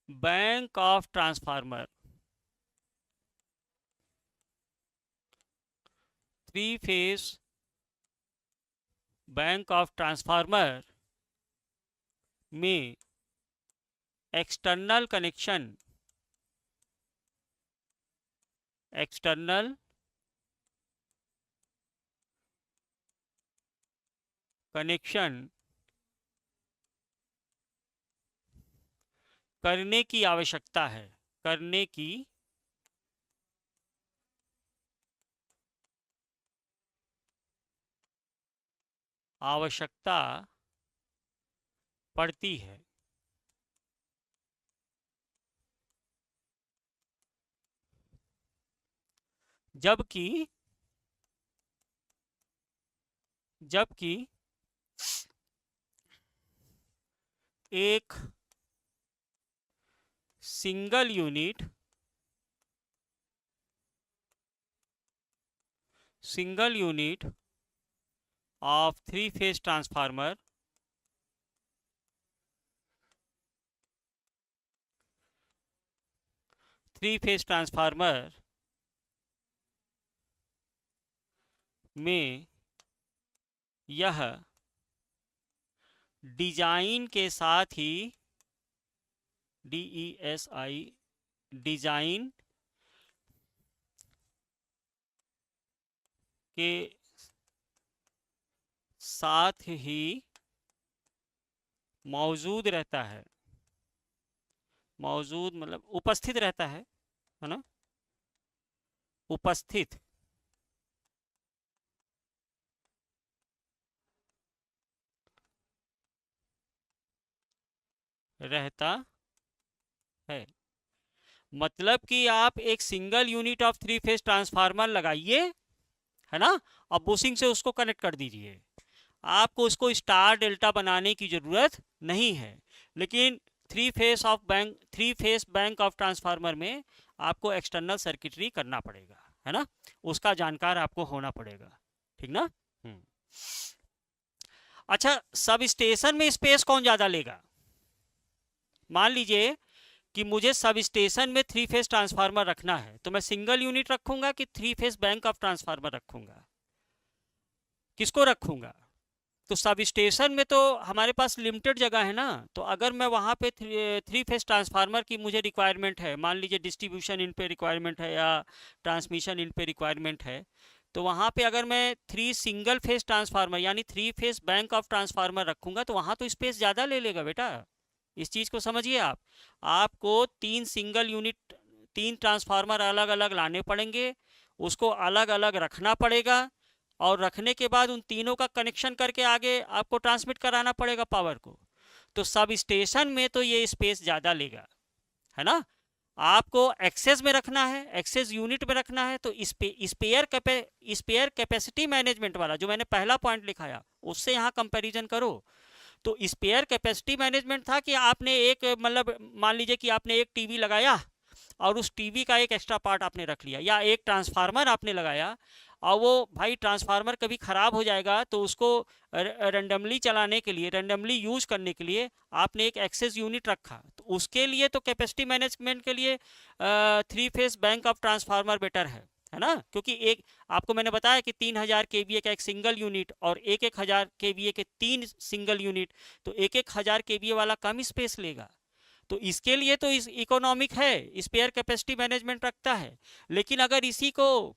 bank of transformer, three phase bank of transformer में एक्सटर्नल कनेक्शन करने की आवश्यकता है, करने की आवश्यकता पड़ती है। जबकि एक single unit of three phase transformer में यह डिजाइन के साथ ही DESI डिजाइन के साथ ही मौजूद रहता है, मौजूद मतलब उपस्थित रहता है ना, उपस्थित रहता है। मतलब कि आप एक single unit of three phase transformer लगाइए, है ना, अब बुशिंग से उसको कनेक्ट कर दीजिए। आपको उसको स्टार डेल्टा बनाने की ज़रूरत नहीं है। लेकिन three phase bank of transformer में आपको एक्सटर्नल सर्किटरी करना पड़ेगा, है ना, उसका जानकार आपको होना पड़ेगा, ठीक ना। अच्छा, सब स्टेशन में स्पेस कौन ज़्यादा लेगा? मान लीजिए कि मुझे सब स्टेशन में थ्री फेस ट्रांसफार्मर रखना है, तो मैं सिंगल यूनिट रखूंगा कि three phase bank of transformer रखूंगा? किसको रखूंगा? तो सब स्टेशन में तो हमारे पास लिमिटेड जगह है ना, तो अगर मैं वहाँ पे थ्री फेस ट्रांसफार्मर की मुझे रिक्वायरमेंट है, मान लीजिए डिस्ट्रीब्यूशन इन पे रिक्वायरमेंट है या ट्रांसमिशन इन पे रिक्वायरमेंट है, तो वहाँ पे अगर मैं थ्री सिंगल फेस ट्रांसफार्मर यानी three phase bank of transformer रखूंगा तो वहाँ तो स्पेस ज़्यादा ले लेगा बेटा। इस चीज़ को समझिए आप। आपको तीन सिंगल यूनिट, तीन ट्रांसफार्मर अलग अलग लाने पड़ेंगे, उसको अलग अलग रखना पड़ेगा, और रखने के बाद उन तीनों का कनेक्शन करके आगे आपको ट्रांसमिट कराना पड़ेगा पावर को। तो सब स्टेशन में तो ये स्पेस ज़्यादा लेगा, है ना। आपको एक्सेस में रखना है, एक्सेस यूनिट में रखना है, तो स्पेयर कैपेसिटी मैनेजमेंट वाला जो मैंने पहला पॉइंट लिखाया उससे यहाँ कंपैरिजन करो। तो स्पेयर कैपेसिटी मैनेजमेंट था कि आपने एक, मतलब मान लीजिए कि आपने एक टीवी लगाया और उस टीवी का एक एक्स्ट्रा पार्ट आपने रख लिया, या एक ट्रांसफार्मर आपने लगाया और वो भाई ट्रांसफार्मर कभी ख़राब हो जाएगा तो उसको रेंडमली चलाने के लिए, रेंडमली यूज करने के लिए आपने एक एक्सेस यूनिट रखा, तो उसके लिए तो कैपेसिटी मैनेजमेंट के लिए three phase bank of transformer better है ना। क्योंकि एक आपको मैंने बताया कि 3000 केवीए का एक सिंगल यूनिट और 1000 केवीए के तीन सिंगल यूनिट, तो 1000 केवीए वाला कम स्पेस लेगा। तो इसके लिए तो इस इकोनॉमिक है, स्पेयर कैपेसिटी मैनेजमेंट रखता है। लेकिन अगर इसी को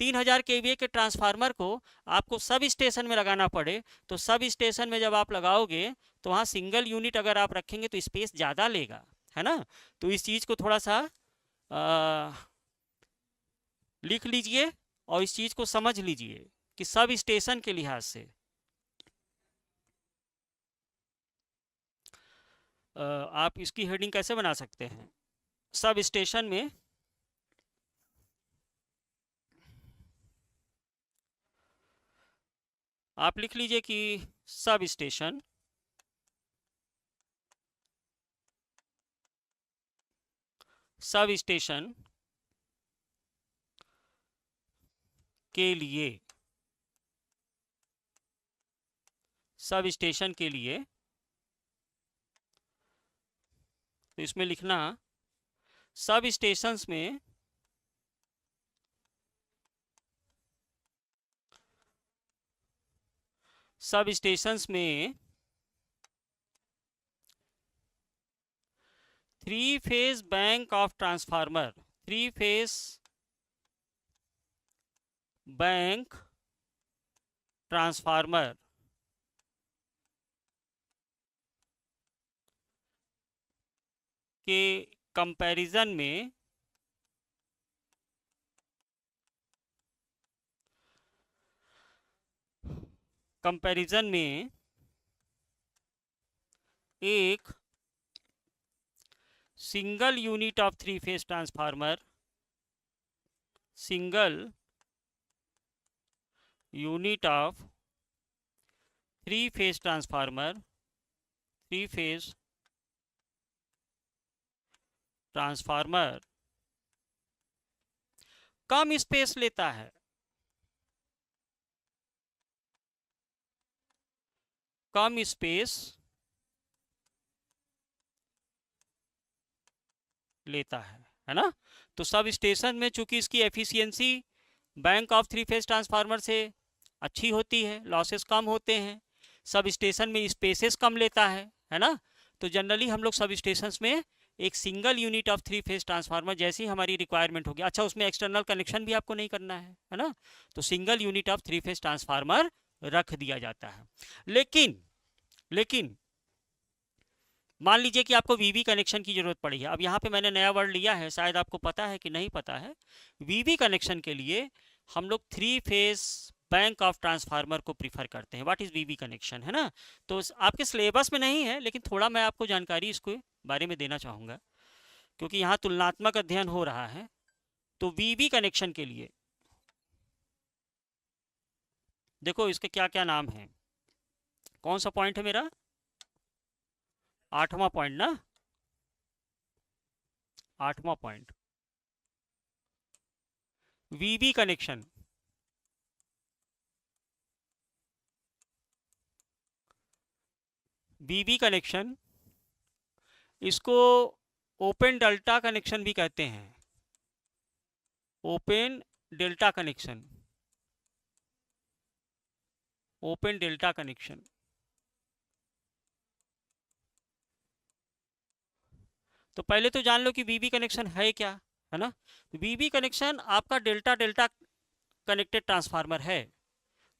3000 केवीए के ट्रांसफार्मर को आपको सब स्टेशन में लगाना पड़े, तो सब स्टेशन में जब आप लगाओगे तो वहाँ सिंगल यूनिट अगर आप रखेंगे तो स्पेस ज़्यादा लेगा, है ना। तो इस चीज़ को थोड़ा सा लिख लीजिए और इस चीज़ को समझ लीजिए कि सब स्टेशन के लिहाज से आप इसकी हेडिंग कैसे बना सकते हैं। सब स्टेशन में आप लिख लीजिए कि सब स्टेशन के लिए, सब स्टेशन के लिए, तो इसमें लिखना सब स्टेशंस में three phase bank of transformer, three phase bank transformer के कंपैरिजन में एक single unit of three phase transformer, single unit of three phase transformer, three phase transformer come space लेता है, कम स्पेस लेता है ना। तो सब स्टेशन में चूंकि इसकी efficiency bank of three phase transformer से अच्छी होती है, लॉसेस कम होते हैं, सब स्टेशन में स्पेसेस कम लेता है ना। तो जनरली हम लोग सब स्टेशन में एक single unit of three phase transformer जैसी हमारी रिक्वायरमेंट होगी। अच्छा, उसमें एक्सटर्नल कनेक्शन भी आपको नहीं करना है ना, तो single unit of three phase transformer रख दिया जाता है। लेकिन मान लीजिए कि आपको वीवी कनेक्शन की जरूरत पड़ी है। अब यहाँ पे मैंने नया वर्ड लिया है, शायद आपको पता है कि नहीं पता है। वीवी कनेक्शन के लिए हम लोग three phase bank of transformer को प्रीफर करते हैं। व्हाट इज वीवी कनेक्शन, है ना। तो आपके सिलेबस में नहीं है, लेकिन थोड़ा मैं आपको जानकारी इसके बारे में देना चाहूँगा क्योंकि यहाँ तुलनात्मक अध्ययन हो रहा है। तो वीवी कनेक्शन के लिए देखो इसके क्या क्या नाम हैं। कौन सा पॉइंट है मेरा? 8वां पॉइंट ना, 8वां पॉइंट, वीबी कनेक्शन। वीबी कनेक्शन, इसको ओपन डेल्टा कनेक्शन भी कहते हैं, open delta connection, open delta connection. तो पहले तो जान लो कि वीबी कनेक्शन है क्या, है ना। वीबी कनेक्शन आपका डेल्टा डेल्टा कनेक्टेड ट्रांसफार्मर है,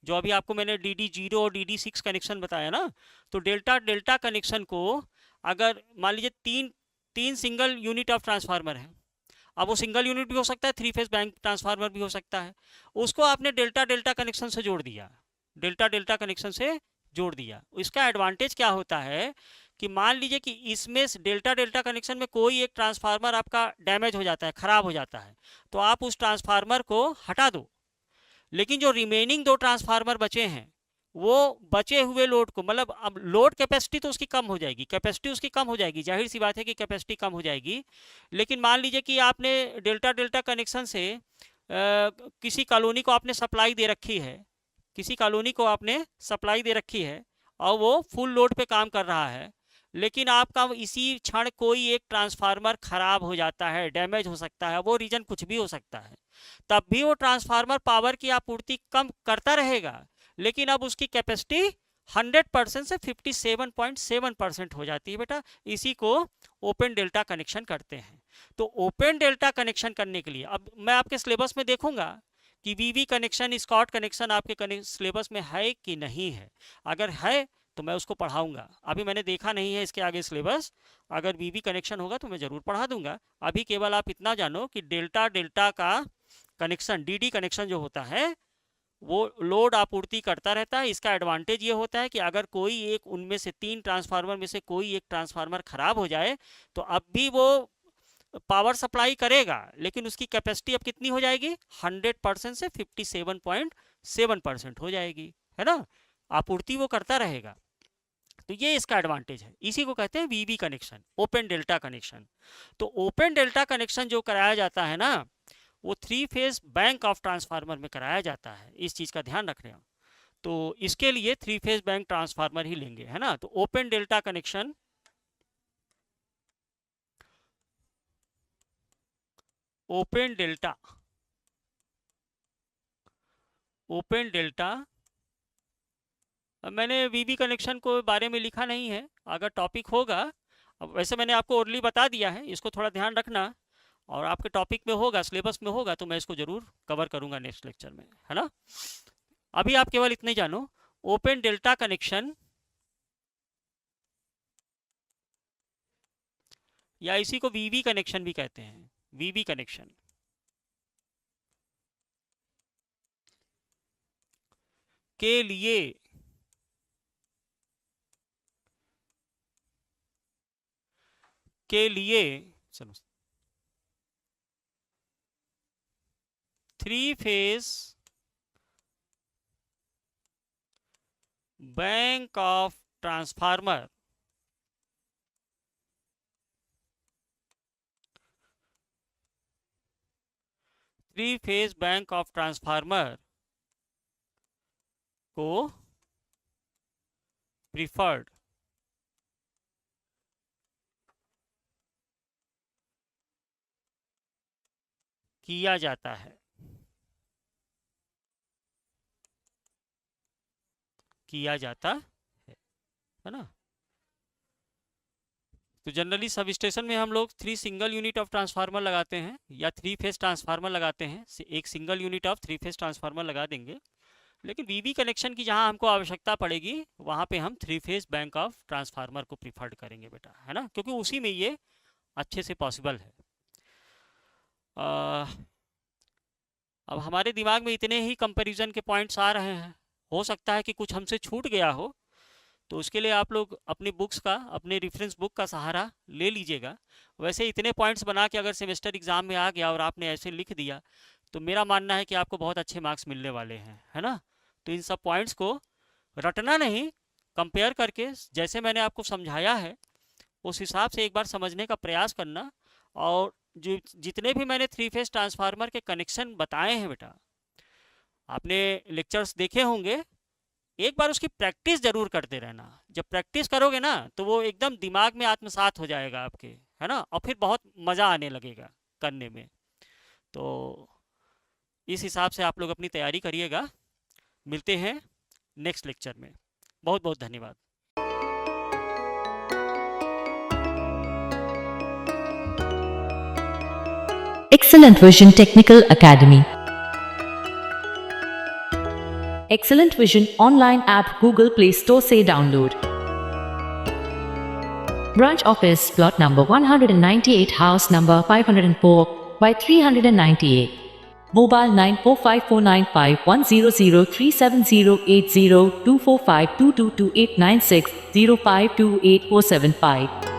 जो अभी आपको मैंने DD0 और DD6 कनेक्शन बताया ना। तो डेल्टा डेल्टा कनेक्शन को, अगर मान लीजिए तीन तीन सिंगल यूनिट ऑफ ट्रांसफार्मर है, अब वो सिंगल यूनिट भी हो सकता है, 3 फेज बैंक ट्रांसफार्मर भी हो सकता है, उसको आपने डेल्टा डेल्टा कनेक्शन से जोड़ दिया, डेल्टा डेल्टा कनेक्शन से जोड़ दिया। इसका एडवांटेज क्या होता है कि मान लीजिए कि इसमें डेल्टा डेल्टा कनेक्शन में कोई एक ट्रांसफार्मर आपका डैमेज हो जाता है, खराब हो जाता है, तो आप उस ट्रांसफार्मर को हटा दो, लेकिन जो रिमेनिंग 2 ट्रांसफार्मर बचे हैं, वो बचे हुए लोड को, मतलब अब लोड कैपेसिटी तो उसकी कम हो जाएगी, कैपेसिटी उसकी कम हो जाएगी, जाहिर सी बात है कि कैपेसिटी कम हो जाएगी। लेकिन मान लीजिए कि आपने डेल्टा डेल्टा कनेक्शन से किसी कॉलोनी को आपने सप्लाई दे रखी है, किसी कॉलोनी को आपने सप्लाई दे रखी है और वो फुल लोड पे काम कर रहा है, लेकिन आपका इसी क्षण कोई एक ट्रांसफार्मर खराब हो जाता है, डैमेज हो सकता है, वो रीजन कुछ भी हो सकता है, तब भी वो ट्रांसफार्मर पावर की आपूर्ति कम करता रहेगा, लेकिन अब उसकी कैपेसिटी 100% से 57.7% हो जाती है बेटा। इसी को ओपन डेल्टा कनेक्शन करते हैं। तो ओपन डेल्टा कनेक्शन करने के लिए अब मैं आपके सिलेबस में देखूंगा कि वीवी कनेक्शन, स्कॉट कनेक्शन आपके सिलेबस में है कि नहीं है। अगर है तो मैं उसको पढ़ाऊंगा, अभी मैंने देखा नहीं है इसके आगे सिलेबस। अगर वीवी कनेक्शन होगा तो मैं ज़रूर पढ़ा दूंगा। अभी केवल आप इतना जानो कि डेल्टा डेल्टा का कनेक्शन, DD कनेक्शन जो होता है, वो लोड आपूर्ति करता रहता है। इसका एडवांटेज ये होता है कि अगर कोई एक उनमें से 3 ट्रांसफार्मर में से कोई एक ट्रांसफार्मर खराब हो जाए तो अब भी वो पावर सप्लाई करेगा, लेकिन उसकी कैपेसिटी अब कितनी हो जाएगी, 100% से 57.7% हो जाएगी, है ना। आपूर्ति वो करता रहेगा। तो ये इसका एडवांटेज है, इसी को कहते हैं वीवी कनेक्शन, ओपन डेल्टा कनेक्शन। तो ओपन डेल्टा कनेक्शन जो कराया जाता है ना, वो 3 फेज बैंक ऑफ ट्रांसफार्मर में कराया जाता है, इस चीज का ध्यान रख रहे हो। तो इसके लिए 3 फेज बैंक ट्रांसफार्मर ही लेंगे, है ना। तो open delta connection, open delta, open delta, मैंने वीवी कनेक्शन को बारे में लिखा नहीं है, अगर टॉपिक होगा, अब वैसे मैंने आपको ओरली बता दिया है, इसको थोड़ा ध्यान रखना, और आपके टॉपिक में होगा, सिलेबस में होगा, तो मैं इसको जरूर कवर करूंगा नेक्स्ट लेक्चर में, है ना। अभी आप केवल इतने जानो, ओपन डेल्टा कनेक्शन, या इसी को वीवी कनेक्शन भी कहते हैं, वीवी कनेक्शन के लिए चलो 3 phase bank of transformer, 3 phase bank of transformer को प्रिफर्ड किया जाता है, किया जाता है ना। तो जनरली सब स्टेशन में हम लोग 3 सिंगल यूनिट ऑफ ट्रांसफार्मर लगाते हैं, या 3 फेज ट्रांसफार्मर लगाते हैं, एक single unit of 3 phase transformer लगा देंगे। लेकिन वीवी कनेक्शन की जहां हमको आवश्यकता पड़ेगी, वहां पे हम 3 फेज बैंक ऑफ ट्रांसफार्मर को प्रीफर्ड करेंगे बेटा, है ना, क्योंकि उसी में ये अच्छे से पॉसिबल है। अब हमारे दिमाग में इतने ही कंपैरिजन के पॉइंट्स आ रहे हैं, हो सकता है कि कुछ हमसे छूट गया हो, तो उसके लिए आप लोग अपनी बुक्स का, अपने रेफरेंस बुक का सहारा ले लीजिएगा। वैसे इतने पॉइंट्स बना के अगर सेमेस्टर एग्जाम में आ गया और आपने ऐसे लिख दिया, तो मेरा मानना है कि आपको बहुत अच्छे मार्क्स मिलने वाले हैं, है ना। तो इन सब पॉइंट्स को रटना नहीं, कंपेयर करके जैसे मैंने आपको समझाया है उस हिसाब से एक बार समझने का प्रयास करना। और जो जितने भी मैंने 3 फेज ट्रांसफार्मर के कनेक्शन बताए हैं बेटा, आपने लेक्चर्स देखे होंगे, एक बार उसकी प्रैक्टिस जरूर करते रहना। जब प्रैक्टिस करोगे ना तो वो एकदम दिमाग में आत्मसात हो जाएगा आपके, है ना, और फिर बहुत मज़ा आने लगेगा करने में। तो इस हिसाब से आप लोग अपनी तैयारी करिएगा। मिलते हैं नेक्स्ट लेक्चर में। बहुत बहुत धन्यवाद। Excellent Vision Technical Academy. Excellent Vision online app Google Play Store से download. Branch office plot number 198, house number 504 by 398. Mobile 945495100370802452228960528475.